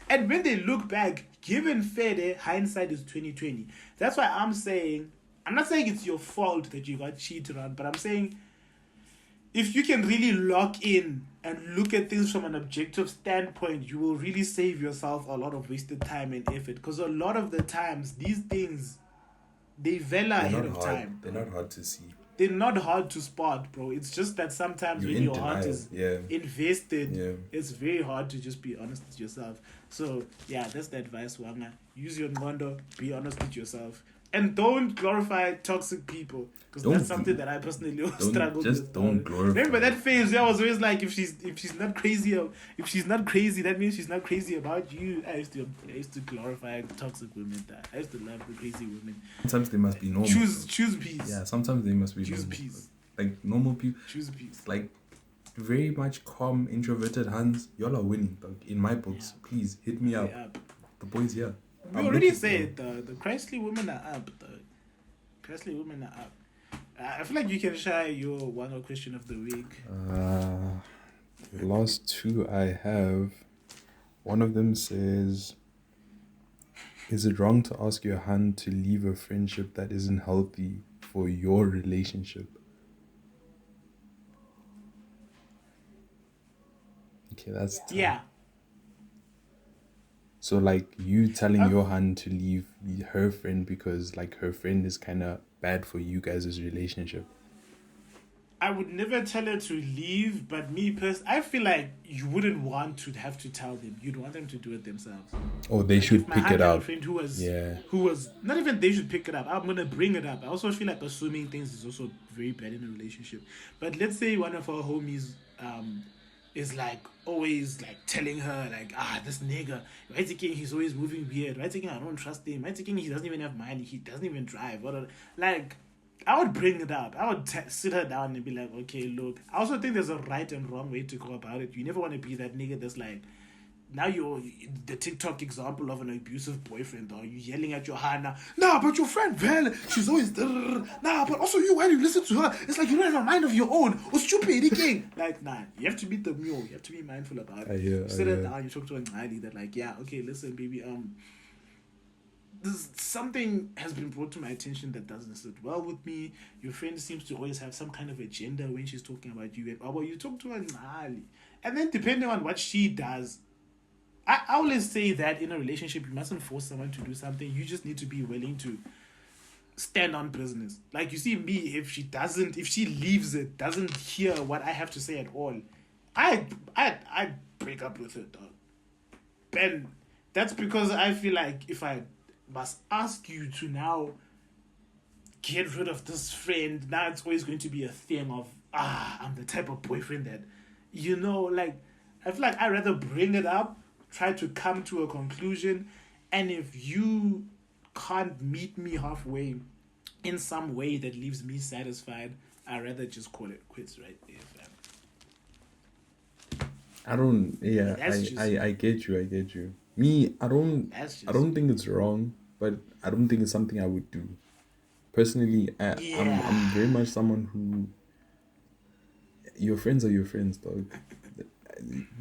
And when they look back, given fair, hindsight is 2020. That's why I'm saying, I'm not saying it's your fault that you got cheated on, but I'm saying if you can really lock in and look at things from an objective standpoint, you will really save yourself a lot of wasted time and effort. Because a lot of the times, these things, they veil ahead of time. They're not hard to see. They're not hard to spot, bro. It's just that sometimes when your heart is invested, it's very hard to just be honest with yourself. So, that's the advice, Wanga. Use your ngondo, be honest with yourself. And don't glorify toxic people. Because that's something that I personally struggle with. Just don't glorify. Remember that phase where I was always like, if she's not crazy, that means she's not crazy about you. I used to glorify toxic women. I used to love the crazy women. Sometimes they must be normal. Choose peace. Yeah, sometimes they must be choose normal. Peace. Like normal people. Choose peace. Like very much calm, introverted Hans. Y'all are winning, dog. In my books, please hit me up. The boys here. We already said the Christly women are up. The Christly women are up. I feel like you can share your one or question of the week. The last two I have. One of them says, is it wrong to ask your hand to leave a friendship that isn't healthy for your relationship? Okay, that's tough. Yeah. So like you telling your hand to leave her friend because like her friend is kind of bad for you guys' relationship. I would never tell her to leave, but me personally, I feel like you wouldn't want to have to tell them. You'd want them to do it themselves. Oh, they should pick it up. A friend who was not even they should pick it up. I'm gonna bring it up. I also feel like assuming things is also very bad in a relationship. But let's say one of our homies is like always like telling her like, this nigga, why thinking he's always moving weird? Why thinking I don't trust him? Why thinking he doesn't even have money? He doesn't even drive? Like, I would bring it up. I would sit her down and be like, okay, look. I also think there's a right and wrong way to go about it. You never want to be that nigga that's like, now you're the TikTok example of an abusive boyfriend, or you yelling at your Hannah, nah, but your friend Val, she's always nah, but also you, when you listen to her, it's like you don't have a mind of your own. Or stupid king. Like, nah, you have to be the mule. You have to be mindful about it. You sit her down, you talk to her nicely that like, yeah, okay, listen, baby, something has been brought to my attention that doesn't sit well with me. Your friend seems to always have some kind of agenda when she's talking about you. Well, you talk to her nicely. And then depending on what she does, I always say that in a relationship, you mustn't force someone to do something. You just need to be willing to stand on business. Like, you see me, if she leaves it, doesn't hear what I have to say at all, I break up with her, dog. Ben, that's because I feel like if I must ask you to now get rid of this friend, now it's always going to be a theme of, I'm the type of boyfriend that, like, I feel like I'd rather bring it up, try to come to a conclusion, and if you can't meet me halfway in some way that leaves me satisfied, I'd rather just call it quits right there, fam. I get you. Me, I don't think it's wrong, but I don't think it's something I would do. Personally, I'm very much someone who, your friends are your friends, dog.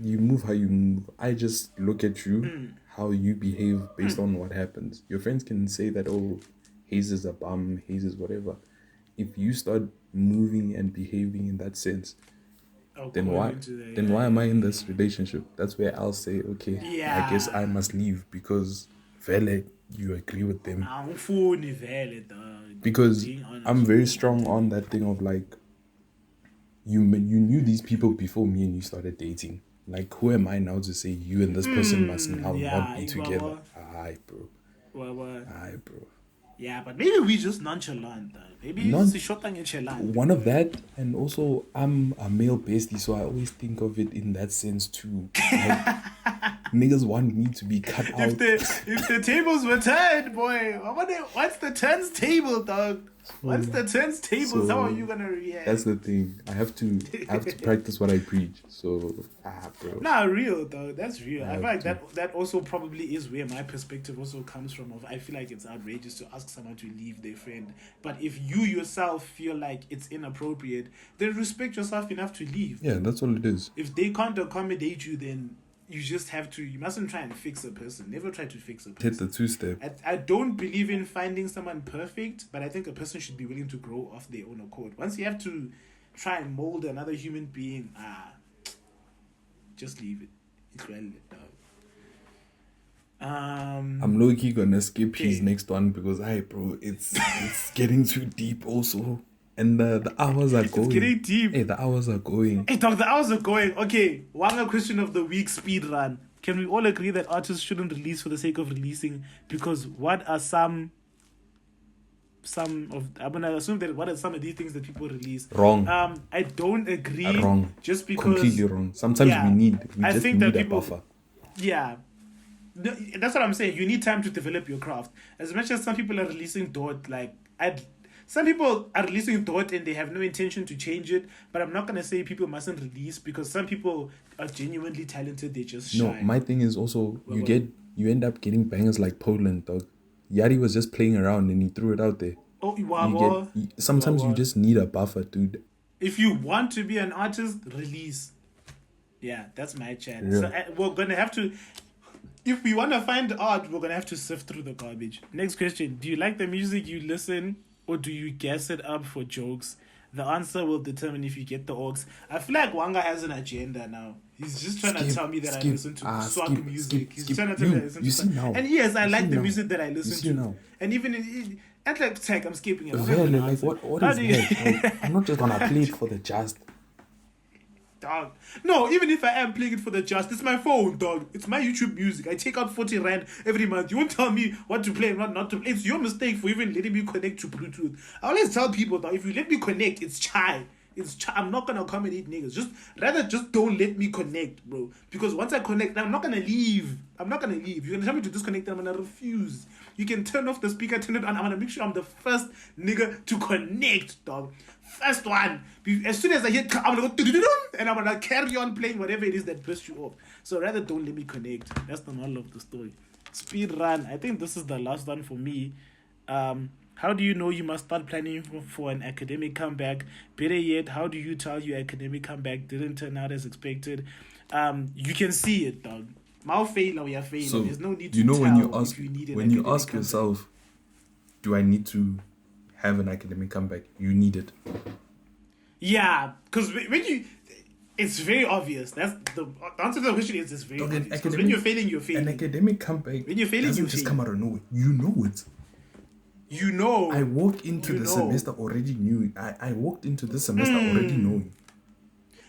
You move how you move. I just look at you, how you behave based on what happens. Your friends can say that, oh, Hayes is a bum, Hayes is whatever. If you start moving and behaving in that sense, then why am I in this relationship? That's where I'll say, okay, I guess I must leave because Vele, you agree with them. Because I'm very strong on that thing of like, you knew these people before me and you started dating. Like, who am I now to say you and this person must now not be together? Aye, bro. Yeah, but maybe we just nonchalant. Maybe it's short and one of that, and also I'm a male bestie, so I always think of it in that sense too. Like, niggas want me to be cut out. If the tables were turned, boy, what's the turns table, dog? Once the turns tables, how are you gonna react? That's the thing. I have to practice what I preach. So, bro. Nah, real though. That's real. I feel like that also probably is where my perspective also comes from. Of I feel like it's outrageous to ask someone to leave their friend, but if you yourself feel like it's inappropriate, then respect yourself enough to leave. Yeah, that's all it is. If they can't accommodate you, then you just have to. You mustn't try and fix a person. Never try to fix a person. Hit the two-step. I don't believe in finding someone perfect, but I think a person should be willing to grow off their own accord. Once you have to try and mold another human being, just leave it. It's well, I'm low-key gonna skip his next one because, bro, it's getting too deep also. And the hours are going. It's getting deep. Hey, the hours are going. Hey, dog, the hours are going. Okay, one question of the week, speed run. Can we all agree that artists shouldn't release for the sake of releasing? Because what are some of these things that people release? Wrong. I don't agree. Wrong. Just because completely wrong. Sometimes we just need a buffer. Yeah. That's what I'm saying. You need time to develop your craft. As much as some people are releasing dot, some people are releasing dot and they have no intention to change it, but I'm not going to say people mustn't release because some people are genuinely talented, they're just shy. No, my thing is also, you end up getting bangers like Poland, dog. Yari was just playing around and he threw it out there. Sometimes you just need a buffer, dude. If you want to be an artist, release. Yeah, that's my chat. Yeah. So we're going to have to... If we want to find art, we're going to have to sift through the garbage. Next question. Do you like the music you listen or do you guess it up for jokes? The answer will determine if you get the orcs. I feel like Wanga has an agenda now. He's just trying to tell me that I listen to swag music. He's trying to tell me that I listen to swag. Now. And yes, I like the music that I listen to. Now. And even at like tech, I'm skipping it. Really, like what is that? I'm not just gonna play it for the just. Dog. No, even if I am playing it for the just, it's my phone, dog. It's my YouTube music. I take out 40 Rand every month. You won't tell me what to play and what not to play. It's your mistake for even letting me connect to Bluetooth. I always tell people, dog, if you let me connect, it's chai. I'm not gonna accommodate niggas. Just don't let me connect, bro. Because once I connect, I'm not gonna leave. You're gonna tell me to disconnect, and I'm gonna refuse. You can turn off the speaker, turn it on. I'm gonna make sure I'm the first nigga to connect, dog. First one. As soon as I hit, I'm gonna go and I'm gonna carry on playing whatever it is that pissed you off. So rather don't let me connect. That's the moral of the story. Speed run. I think this is the last one for me. How do you know you must start planning for an academic comeback? Better yet, how do you tell your academic comeback didn't turn out as expected? You can see it, dog. Mau fail or you fail. So, there's no need to you know, tell when you ask, if you need an when you academic ask yourself, do I need to have an academic comeback? You need it. Yeah, because when you, it's very obvious. That's the answer to the question is it's very obvious. Because when you're failing, you're failing. An academic comeback when you're failing, doesn't just come out of nowhere. You know it. You know. I walked into the semester already knowing. I walked into this semester already knowing.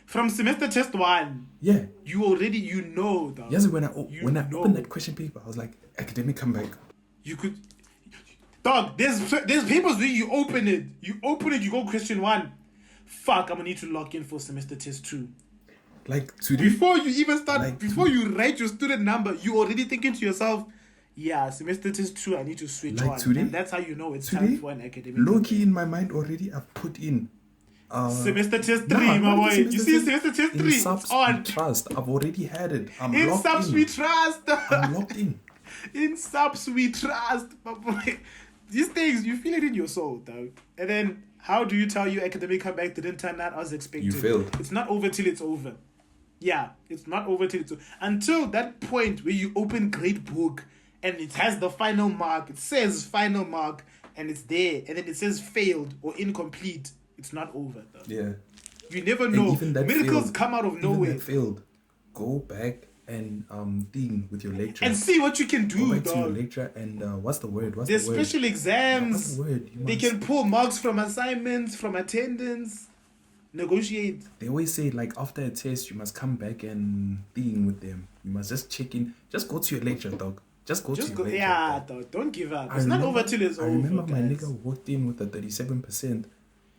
From semester test 1. Yeah. You know, dog. Yes, when I opened that question paper, I was like, academic comeback. You could, dog. There's papers where you open it, you go question 1. Fuck, I'm gonna need to log in for semester test 2. Like today, before you even start, before you write your student number, you already thinking to yourself, yeah, semester test 2, I need to switch on. Today, and that's how you know it's time for an academic. Low key in my mind already, I've put in semester test 3, my boy. You see, semester test 3 subs on trust. I've already had it. I'm in locked subs in. we trust. I'm locked in. In subs we trust, my boy. These things you feel it in your soul, dog. And then how do you tell your academic comeback didn't turn out as expected? You failed. It's not over till it's over. Yeah, it's not over till it's over. Until that point where you open grade book and it has the final mark. It says final mark and it's there. And then it says failed or incomplete. It's not over, though. Yeah. You never know. Miracles failed. come out of nowhere. Even that failed. Go back and thing with your lecturer. And see what you can do, go back dog. to your lecturer and what's the word? There's special exams. What's the word? They can pull marks from assignments, from attendance. Negotiate. They always say like after a test you must come back and thing with them. You must just check in. Just go to your lecture, dog. Just go to your lecture. Yeah, dog. Don't give up. It's not over till it's over. I remember my guys. nigga walked in with a 37%,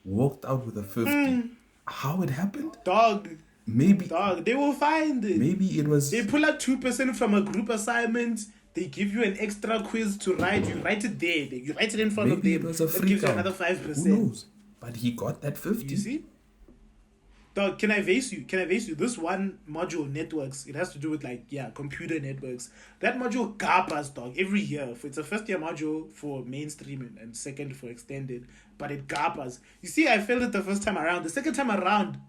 walked out with a 50. How it happened? Dog. Maybe. Dog. They will find it. Maybe it was. They pull out 2% from a group assignment. They give you an extra quiz to write. You write it there. You write it in front of them. Maybe it was a free gives you count. another 5%. Who knows? But he got that 50. You see? Dog, can I vase you? This one module, networks, it has to do with computer networks. That module gapas, dog, every year. It's a first year module for mainstream and second for extended, but it gapas. You see, I failed it the first time around. The second time around,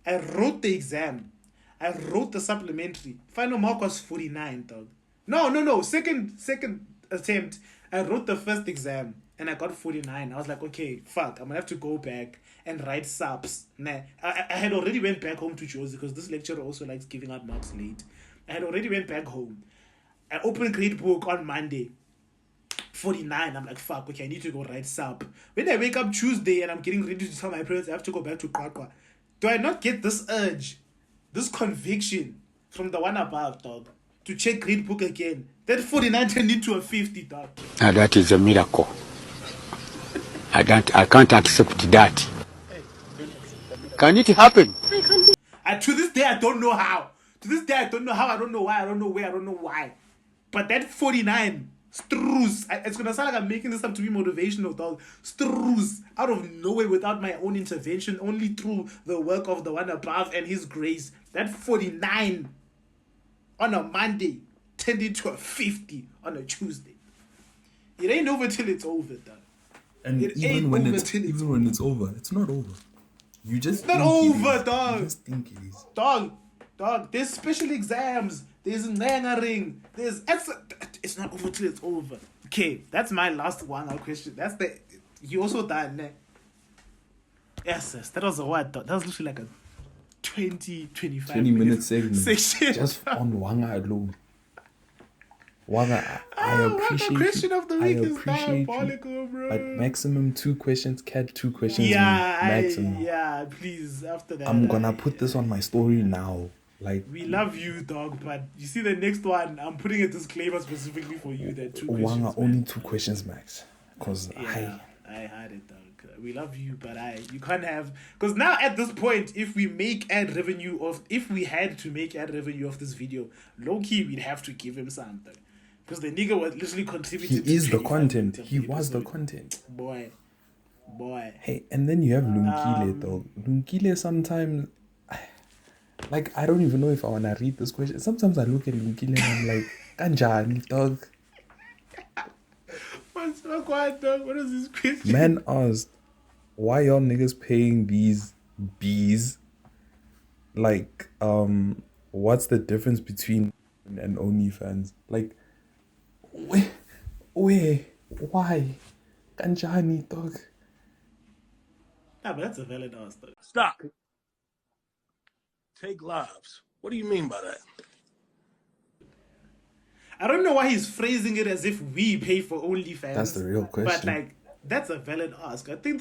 I wrote the exam. I wrote the supplementary. Final mark was 49, dog. No. Second attempt, I wrote the first exam. And I got 49. I was like, okay, fuck. I'm going to have to go back and write subs. Nah, I had already went back home to Josie because this lecturer also likes giving out marks late. I had already went back home. I opened grade book on Monday. 49. I'm like, fuck, okay, I need to go write sub. When I wake up Tuesday and I'm getting ready to tell my parents I have to go back to Kwakwa, do I not get this urge, this conviction from the one above, dog, to check grade book again? That 49 turned into a 50, dog. Now that is a miracle. I can't accept that. Can it happen? To this day, I don't know how. I don't know why. I don't know where. I don't know why. But that 49 strews. It's gonna sound like I'm making this up to be motivational, dog. Strews out of nowhere without my own intervention, only through the work of the one above and his grace. That 49 on a Monday turned into a 50 on a Tuesday. It ain't over till it's over, dog. And even when it's over, it's not over. You just it's not over, dog. You just think it is. Dog. There's special exams. There's ring. It's not over till it's over. Okay, that's my last one question. You also done, ne? Yes, that was a what? That was literally like a 20-minute segment section. Just on Wanga alone. Wanga, I appreciate the question of the week is you, diabolical, bro. But maximum 2 questions, cat 2 questions. Maximum. Please. After that, I'm gonna put this on my story now. Like, we love you, dog, but you see the next one, I'm putting a disclaimer specifically for you that 2 questions. Wanga, only 2 questions max. Cause I had it, dog. We love you, but you can't have, because now at this point, if we had to make ad revenue of this video, low key we'd have to give him something, because the nigga was literally contributing. He is the content. He was the content. Boy. Hey, and then you have Lunkile though. Lunkile sometimes, like, I don't even know if I wanna read this question. Sometimes I look at Lunkile and I'm like, Kanjani dog. What's so quiet, dog? What is this question? Man asked, why y'all niggas paying these bees? Like, what's the difference between and OnlyFans? Like, why? Kanjani dog. Nah, but that's a valid ask, though. Stop. Take lives. What do you mean by that? I don't know why he's phrasing it as if we pay for OnlyFans. That's the real question. But like, that's a valid ask. I think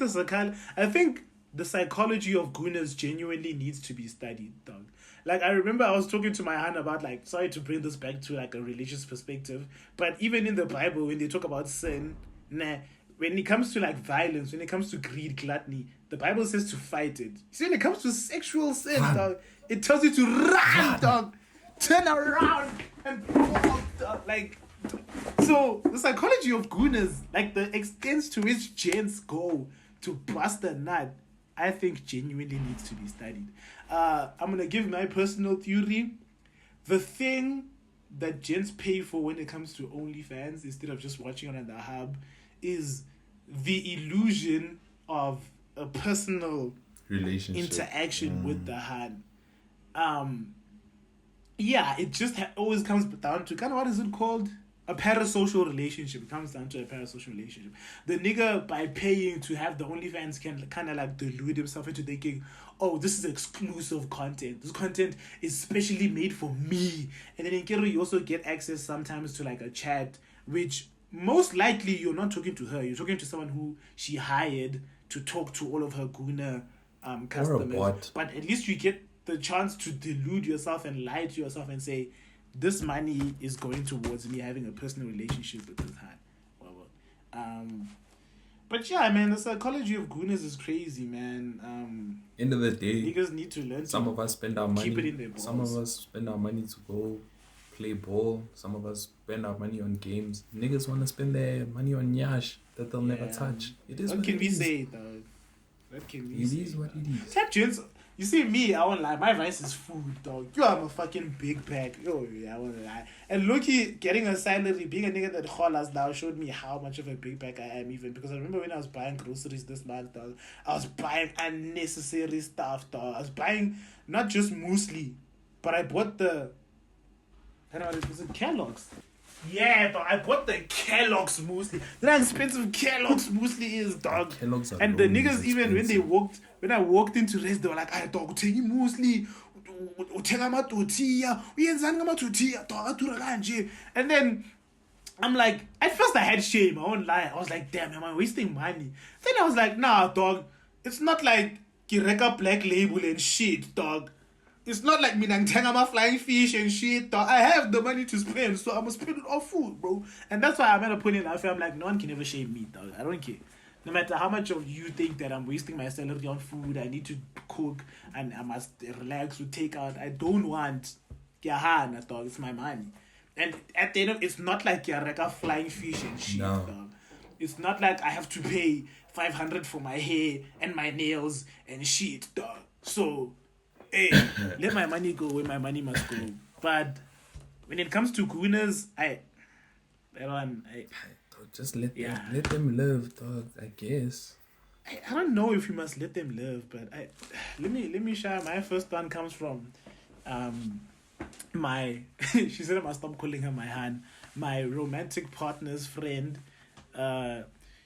the psychology of gooners genuinely needs to be studied, dog. Like, I remember I was talking to my aunt about, like, sorry to bring this back to like a religious perspective, but even in the Bible, when they talk about sin, when it comes to like violence, when it comes to greed, gluttony, the Bible says to fight it. See, when it comes to sexual sin, dog, it tells you to run, dog. Turn around and walk, dog. Like, so the psychology of gooners, like the extent to which gents go to bust a nut, I think genuinely needs to be studied. I'm gonna give my personal theory. The thing that gents pay for when it comes to OnlyFans instead of just watching it on the hub is the illusion of a personal relationship interaction with the hand. Yeah, it just always comes down to kind of, what is it called? A parasocial relationship. It comes down to a parasocial relationship. The nigga, by paying to have the OnlyFans, can kind of like delude himself into thinking, oh, this is exclusive content. This content is specially made for me. And then in Kero, you also get access sometimes to like a chat, which most likely you're not talking to her. You're talking to someone who she hired to talk to all of her Guna customers. But at least you get the chance to delude yourself and lie to yourself and say, this money is going towards me having a personal relationship with this hand. But yeah, man, the psychology of Gunas is crazy, man. End of the day, niggas need to learn. Some of us spend our money. Keep it in their balls. Some of us spend our money to go play ball. Some of us spend our money on games. Niggas want to spend their money on nyash that they'll never touch. It is what what can it we is. say, though? What can we It say? is what it is. Tap gents. You see me, I won't lie. My vice is food, dog. You have a fucking big bag. Oh yeah, I won't lie. And Loki getting a salary, being a nigga that hollers now showed me how much of a big bag I am, even because I remember when I was buying groceries this month, dog. I was buying unnecessary stuff, dog. I was buying not just muesli, but I bought the. I don't know, was it Kellogg's? Yeah, dog. I bought the Kellogg's muesli. That expensive Kellogg's muesli is, dog. Kellogg's are and the always niggas, even expensive. when I walked into rest, they were like, "I dog, take muesli, utenga matutiya, uyenzani ngamatutiya, dog, adura kanje." And then I'm like, at first I had shame. I won't lie. I was like, damn, am I wasting money? Then I was like, nah, dog. It's not like Kireka Black Label and shit, dog. It's not like me my flying fish and shit, dog. I have the money to spend, so I must spend it on food, bro. And that's why I'm at a point in life where I'm like, no one can ever shame me, dog. I don't care. No matter how much of you think that I'm wasting my salary on food, I need to cook and I must relax with takeout. I don't want Yahana, dog. It's my money. And at the end of it's not like you're like a flying fish and shit, dog. It's not like I have to pay 500 for my hair and my nails and shit, dog. So, hey, let my money go where my money must go. But when it comes to gooners, just let them live, dog. I guess. I don't know if you must let them live, but let me share. My first one comes from my she said I must stop calling her my hand. My romantic partner's friend.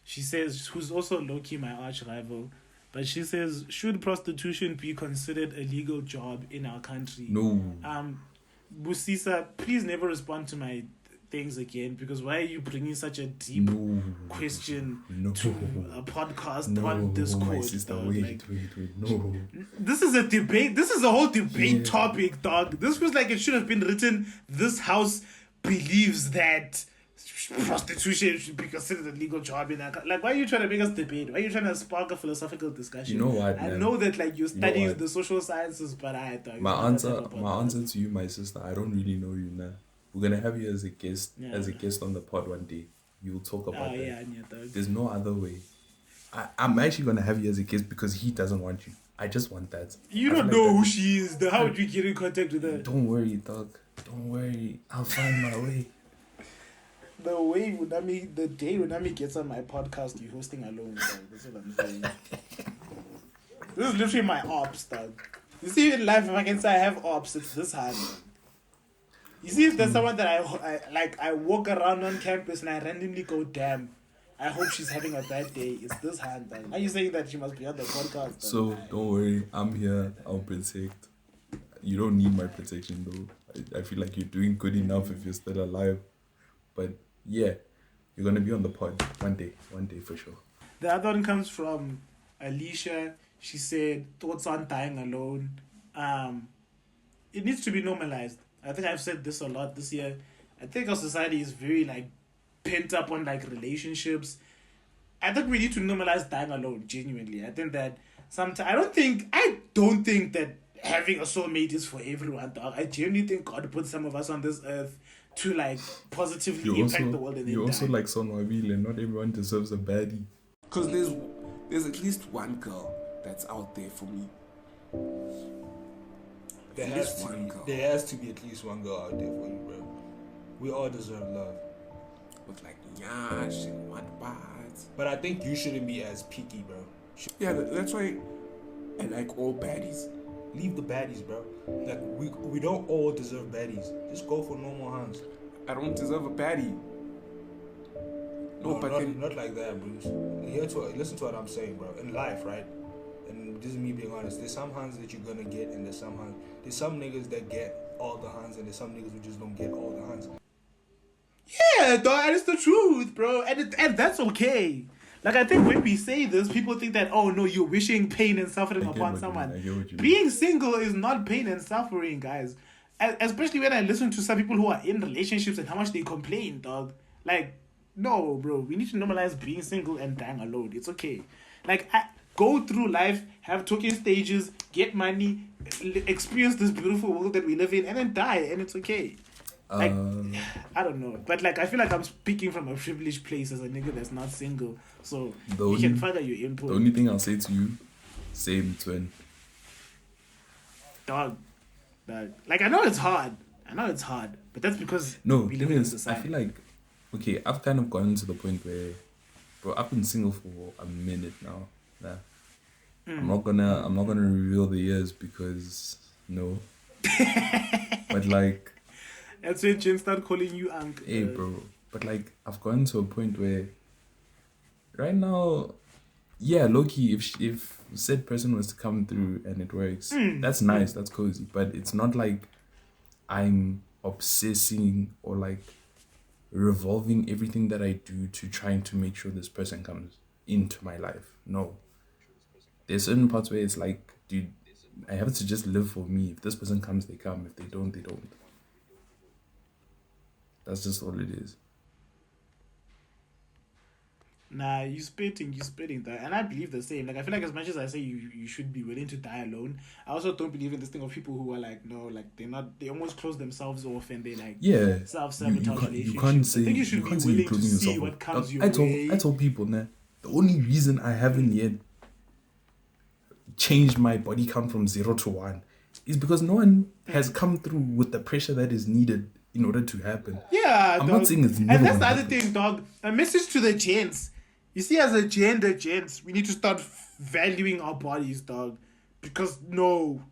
She says, who's also low-key my arch rival. But she says, should prostitution be considered a legal job in our country? No. Busisa, please never respond to my things again, because why are you bringing such a deep question to a podcast on Discord? My sister, wait. No. This is a debate. This is a whole debate topic, dog. This was like it should have been written. This house believes that prostitution should be considered a legal job in that. Like, why are you trying to make us debate? Why are you trying to spark a philosophical discussion? You know what, I man? know that like you study what? the social sciences, but I thought My answer to you, my sister, I don't really know you now. We're gonna have you as a guest, on the pod one day. You'll talk about that. Yeah, There's no other way. I'm actually gonna have you as a guest because he doesn't want you. I just want that. You don't know who she is. How would you get in contact with her? Don't worry, dog. Don't worry. I'll find my way. The day Unami gets on my podcast, you're hosting alone, dog. That's what I'm saying. This is literally my ops, dog. You see, in life, if I can say I have ops, it's this hard, man. You see, if there's someone that I walk around on campus and I randomly go, damn, I hope she's having a bad day. It's this hand, man. Are you saying that she must be on the podcast? So don't worry, I'm here. I'll protect. You don't need my protection though. I feel like you're doing good enough if you're still alive. But yeah, you're gonna be on the pod one day for sure. The other one comes from Alicia. She said, thoughts on dying alone. It needs to be normalized. I think I've said this a lot this year. I think our society is very pent up on relationships. I think we need to normalize dying alone, genuinely. I think that sometimes I don't think that having a soulmate is for everyone, dog. I genuinely think God put some of us on this earth to positively impact the world. And you're also like Sonwabile, and not everyone deserves a baddie. Because there's at least one girl that's out there for me. There has to be at least one girl out there for you, bro. We all deserve love. With nyash and whatnot. But I think you shouldn't be as picky, bro. Yeah, that's why I like all baddies. Leave the baddies, bro. We don't all deserve baddies. Just go for normal hands. I don't deserve a baddie. No, but not like that, Bruce. Listen to what I'm saying, bro. In life, right? And this is me being honest. There's some hands that you're gonna get, and there's some niggas that get all the hands, and there's some niggas who just don't get all the hands. Yeah, dog, and it's the truth, bro. And that's okay. I think when we say this, people think that, oh no, you're wishing pain and suffering upon someone. Being single is not pain and suffering, guys. Especially when I listen to some people who are in relationships and how much they complain, dog. No, bro, we need to normalize being single and dying alone. It's okay. Go through life, have talking stages, get money, experience this beautiful world that we live in, and then die, and it's okay. I don't know, but I feel like I'm speaking from a privileged place as a nigga that's not single, so you can further your input. The only thing I'll say to you, same twin. Dog. I know it's hard, but that's because we live in society. I feel like, okay, I've kind of gotten to the point where, bro, I've been single for a minute now. Nah. I'm not gonna reveal the years because no. But that's when Jen started calling you uncle. Hey, bro. But I've gotten to a point where right now, yeah, low-key, if said person was to come through and it works, that's nice, that's cozy. But it's not like I'm obsessing or revolving everything that I do to trying to make sure this person comes into my life. No. There's certain parts where it's dude, I have to just live for me. If this person comes, they come. If they don't, they don't. That's just all it is. Nah, you spitting that, and I believe the same. I feel like as much as I say you should be willing to die alone, I also don't believe in this thing of people who are no, they almost close themselves off and they self-sabotage relationships. You can't say I think you should be willing to see what comes your way. I told people, nah, the only reason I haven't yet changed my body count from 0 to 1 is because no one has come through with the pressure that is needed in order to happen. Yeah, I'm dog. not saying it's never. And that's the other thing, dog. A message to the gents. You see, as a gents, we need to start valuing our bodies, dog. Because no,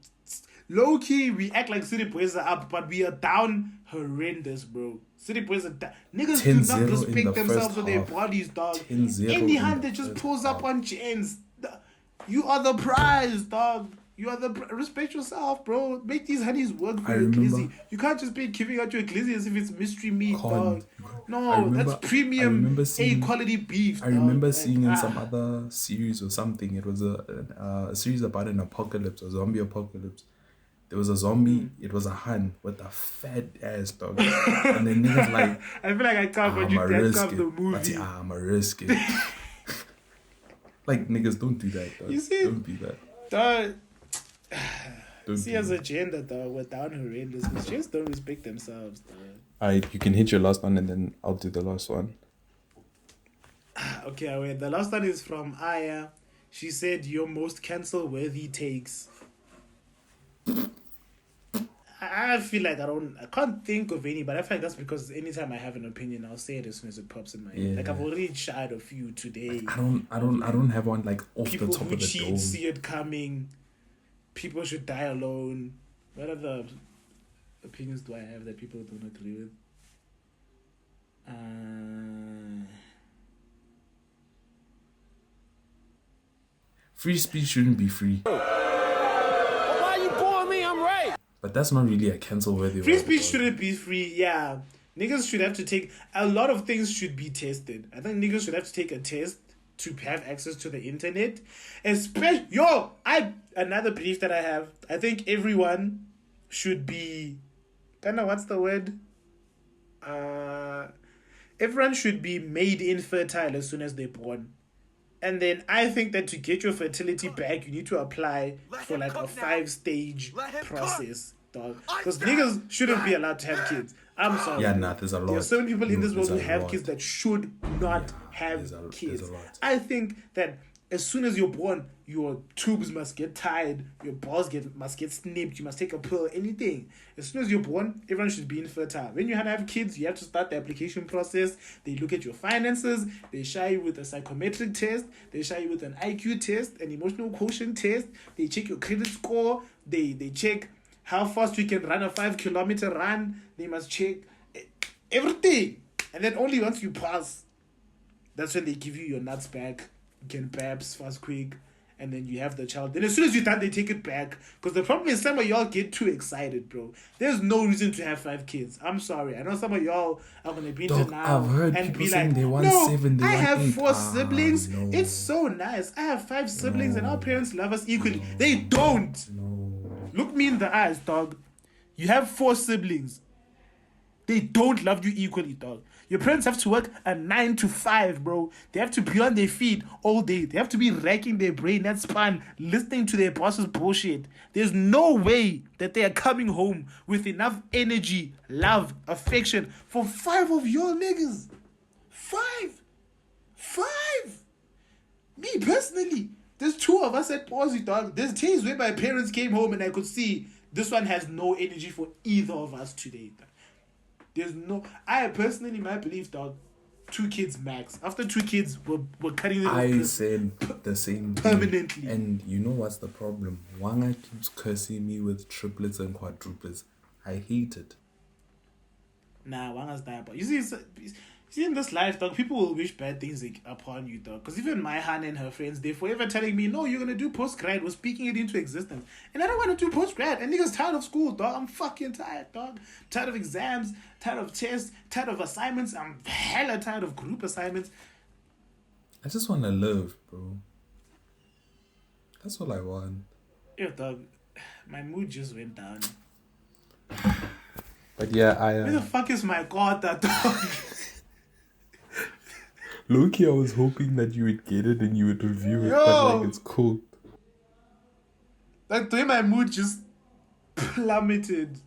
low key, we act like city boys are up, but we are down horrendous, bro. City boys are down. Niggas do not respect themselves or their bodies, dog. Any hand that just pulls up on gents, you are the prize, dog. You are respect yourself, bro. Make these honeys work for your glizzy. You can't just be giving out your glizzy as if it's mystery meat, dog. No, that's premium A-quality beef, I remember seeing in some other series or something, it was a series about an apocalypse, a zombie apocalypse, there was a zombie. It was a hun with a fat ass dog, and then niggas like, I feel like I can't but you can't come the movie. But I'ma risk it. Like niggas, don't do that. Dog. You see, don't do that. See, as a gender, dog, we're down horrendous. But just don't respect themselves, dog. Alright, you can hit your last one, and then I'll do the last one. Okay, wait. The last one is from Aya. She said, "Your most cancel-worthy takes." I feel like I can't think of any, but I feel like that's because anytime I have an opinion, I'll say it as soon as it pops in my head. Like I've already shared a few today. I don't have one like off the top of the dome. People who cheat see it coming. People should die alone. What other opinions do I have that people don't agree with? Free speech shouldn't be free. Why you boring me? I'm right. But that's not really a cancel-worthy. Free speech shouldn't be free. Yeah, niggas should have to take a lot of things. Should be tested. I think niggas should have to take a test to have access to the internet. Especially another belief that I have. I think everyone should be what's the word? Everyone should be made infertile as soon as they're born. And then I think that to get your fertility back, you need to apply for like a 5-stage process, dog. Because niggas shouldn't be allowed to have kids. I'm sorry. Yeah, nah, there's a lot. There are so many people in this world who have kids that should not have kids. I think that as soon as you're born, your tubes must get tied, your balls must get snipped, you must take a pill, anything. As soon as you're born, everyone should be infertile. When you have kids, you have to start the application process. They look at your finances, they shower you with a psychometric test, they shower you with an IQ test, an emotional quotient test, they check your credit score, they check how fast you can run a 5-kilometer run, they must check everything. And then only once you pass, that's when they give you your nuts back. You can babs fast quick, and then you have the child. Then as soon as you're done, they take it back. Because the problem is some of y'all get too excited, bro. There's no reason to have 5 kids. I'm sorry. I know some of y'all are going to be into now I've heard and people be saying like, they want no, 7, they I want have 8. 4 siblings. No. It's so nice. I have 5 siblings and our parents love us equally. They don't. Look me in the eyes, dog. You have 4 siblings. They don't love you equally, dog. Your parents have to work a 9 to 5, bro. They have to be on their feet all day. They have to be racking their brain that span, listening to their boss's bullshit. There's no way that they are coming home with enough energy, love, affection for 5 of your niggas. 5. Me personally, there's 2 of us at Pawsy, dog. There's days where my parents came home and I could see this one has no energy for either of us today, dog. I personally, my belief, dog, 2 kids max. After 2 kids, we're cutting it off. I said the same permanently. Thing. And you know what's the problem? Wanga keeps cursing me with triplets and quadruplets. I hate it. Nah, Wanga's diaper. You see, in this life, dog, people will wish bad things upon you, dog. Because even my Han and her friends, they're forever telling me, no, you're going to do post-grad. We're speaking it into existence. And I don't want to do post-grad. And niggas tired of school, dog. I'm fucking tired, dog. Tired of exams, tired of tests, tired of assignments. I'm hella tired of group assignments. I just want to live, bro. That's all I want. Yeah, dog. My mood just went down. But yeah, Where the fuck is my kota, dog? Loki, I was hoping that you would get it and you would review it, but like it's cool. Like the way my mood just plummeted.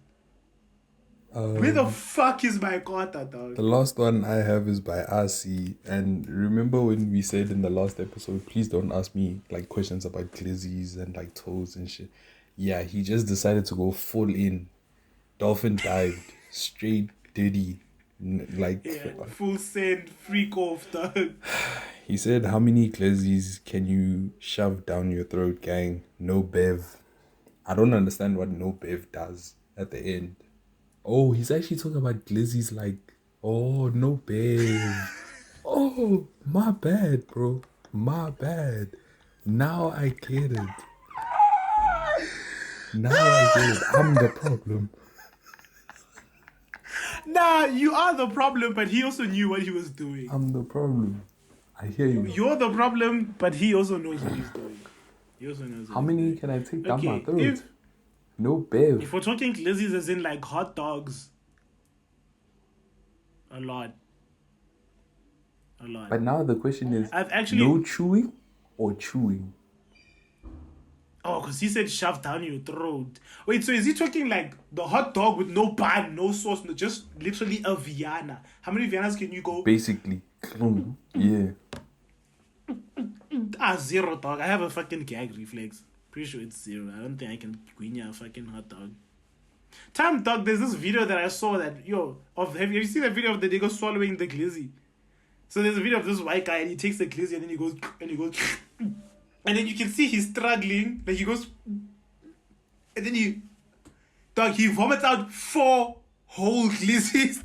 Where the fuck is my kota, dog? The last one I have is by RC, and remember when we said in the last episode, please don't ask me like questions about glizzies and like toes and shit. Yeah, he just decided to go full in. Dolphin dived straight diddy. Full send, freak off, dog. He said, how many glizzies can you shove down your throat, gang? No bev. I don't understand what no bev does at the end. Oh, he's actually talking about glizzies like, oh, no bev. Oh, my bad, bro. My bad. Now I get it. I'm the problem. Nah, you are the problem, but he also knew what he was doing. I'm the problem. I hear you. You're the problem, but he also knows what he's doing. He also knows. How many can I take down my throat? No, babe. If we're talking glizzies as in like hot dogs, a lot. But now the question is, I've actually no chewing or chewing? Oh, because he said shove down your throat. Wait, so is he talking like the hot dog with no bun, no sauce, no, just literally a Vienna? How many Viennas can you go? Basically. Yeah. Zero, dog. I have a fucking gag reflex. Pretty sure it's 0. I don't think I can guinya a fucking hot dog. Time, dog, there's this video that I saw that, have you seen that video of the nigga swallowing the glizzy? So there's a video of this white guy and he takes the glizzy and then he goes, and then you can see he's struggling. Like he goes, and then he vomits out 4 whole glizzies.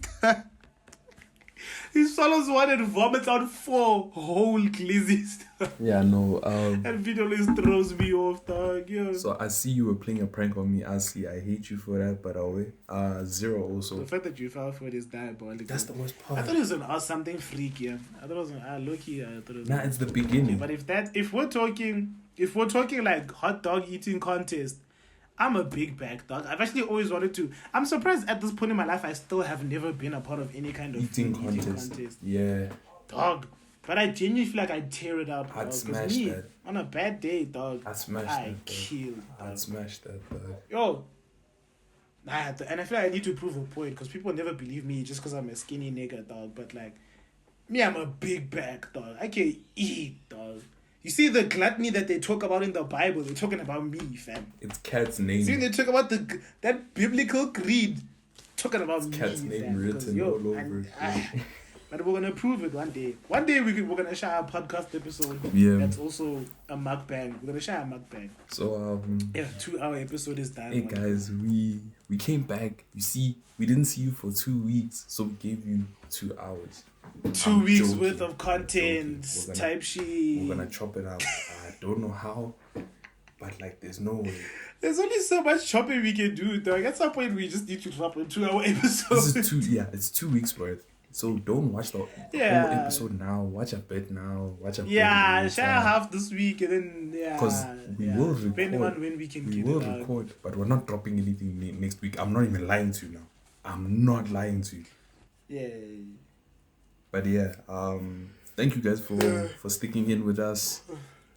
He swallows one and vomits out 4 whole glizzies. Yeah, no. That video always throws me off, dog. Yeah. So I see you were playing a prank on me. I hate you for that, but I'll wait. 0 also. The fact that you fell for it is diabolical. That's the worst part. I thought it was something freaky. I thought it was low-key. I thought it was. Nah, it's the beginning. Okay, but if we're talking like hot dog eating contest, I'm a big back, dog. I've actually always wanted to. I'm surprised at this point in my life I still have never been a part of any kind of eating contest. Yeah. Dog. But I genuinely feel like I'd tear it up. I'd smash that. On a bad day, dog. I'd smash that, dog. Yo. And I feel like I need to prove a point because people never believe me just because I'm a skinny nigga, dog. But like, me, I'm a big back, dog. I can eat, dog. You see the gluttony that they talk about in the Bible, they're talking about me, fam. It's Cat's name. See, they talk about that biblical greed, talking about me, Cat's name fam. written all over it. But we're gonna prove it one day. One day we're gonna share a podcast episode. Yeah. That's also a mukbang. We're gonna share a mukbang. So 2-hour episode is done. Hey guys, we came back. You see, we didn't see you for 2 weeks, so we gave you 2 hours. 2 weeks worth of content, type shit. We're gonna chop it out. I don't know how, but like, there's no way. There's only so much chopping we can do, dog. At some point, we just need to drop a 2-hour episode. It's 2 weeks worth. So don't watch the whole episode now. Watch a bit now. Watch a bit later. Share half this week and then because we will record. Depending on when we can we get will it record, but we're not dropping anything next week. I'm not even lying to you now. I'm not lying to you. Yeah. But yeah, thank you guys for sticking in with us.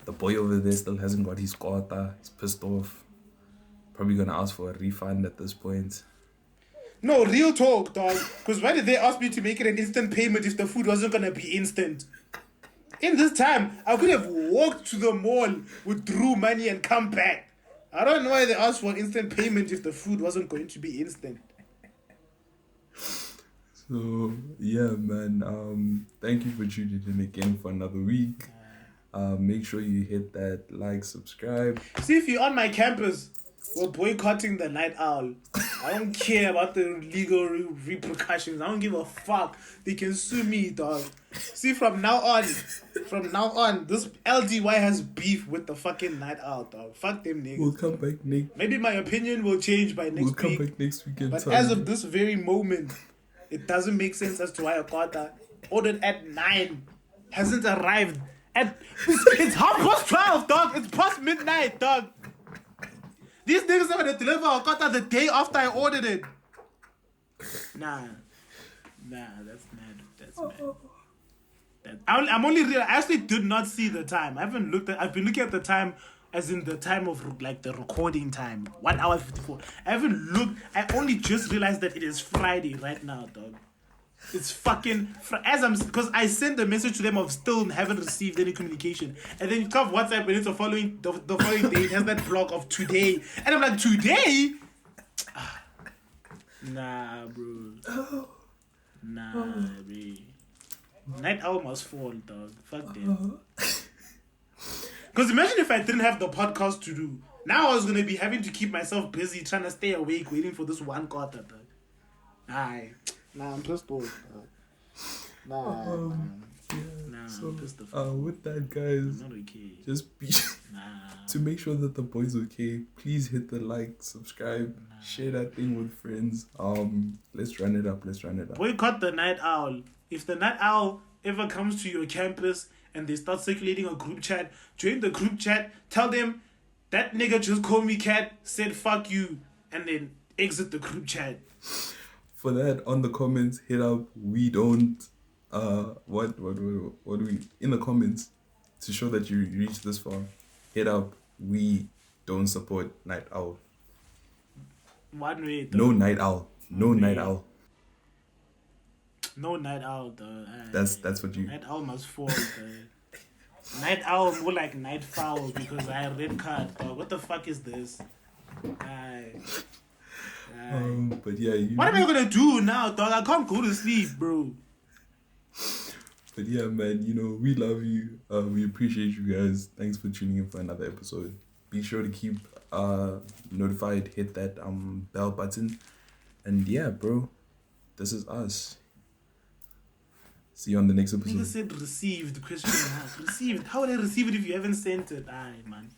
The boy over there still hasn't got his kota. He's pissed off. Probably gonna ask for a refund at this point. No, real talk, dog. Because why did they ask me to make it an instant payment if the food wasn't gonna be instant? In this time, I could have walked to the mall, withdrew money, and come back. I don't know why they asked for instant payment if the food wasn't going to be instant. So yeah, man. Thank you for tuning in again for another week. Make sure you hit that like, subscribe. See, if you're on my campus, we're boycotting the night owl. I don't care about the legal repercussions. I don't give a fuck. They can sue me, dog. See, from now on, this LDY has beef with the fucking night owl, dog. Fuck them niggas. We'll come back next. Maybe my opinion will change by next week. We'll come back next week. But as of this very moment, it doesn't make sense as to why a kota ordered at 9 hasn't arrived at. It's 12:30, dog. It's past midnight, dog. These niggas are gonna deliver a kota the day after I ordered it. Nah, that's mad. I'm only real. I actually did not see the time. I've been looking at the time as in the time of like the recording time, 1 hour 54. I haven't looked. I only just realized that it is Friday right now, dog. It's fucking because I sent a message to them of still haven't received any communication, and then you come WhatsApp and it's the following day. It has that block of today, and I'm like, today? Nah, bro. Nah, bro. Night owl must fall, dog. Fuck them. Because imagine if I didn't have the podcast to do. Now I was gonna be having to keep myself busy trying to stay awake, waiting for this one kota, dog. Nah, I'm pissed off. I'm pissed off. With that, guys, I'm not okay. just be to make sure that the boy's okay. Please hit the like, subscribe, share that thing with friends. Let's run it up. Boycott the night owl. If the night owl ever comes to your campus and they start circulating a group chat, join the group chat. Tell them That nigga just called me cat, said fuck you, and then exit the group chat. For that, on the comments, hit up we don't what do we in the comments to show that you reached this far, hit up we don't support night owl. One way though. No night owl. No night owl. No night owl though. That's what you Night owl must fall though. Night owl more like night foul because I red card dog. What the fuck is this? But yeah, what am I gonna do now, dog? I can't go to sleep, bro. But yeah, man, you know, we love you. We appreciate you guys. Thanks for tuning in for another episode. Be sure to keep notified, hit that bell button. And yeah, bro, this is us. See you on the next episode. Nigga said received, question mark. Received. How would I receive it if you haven't sent it? Aye, man.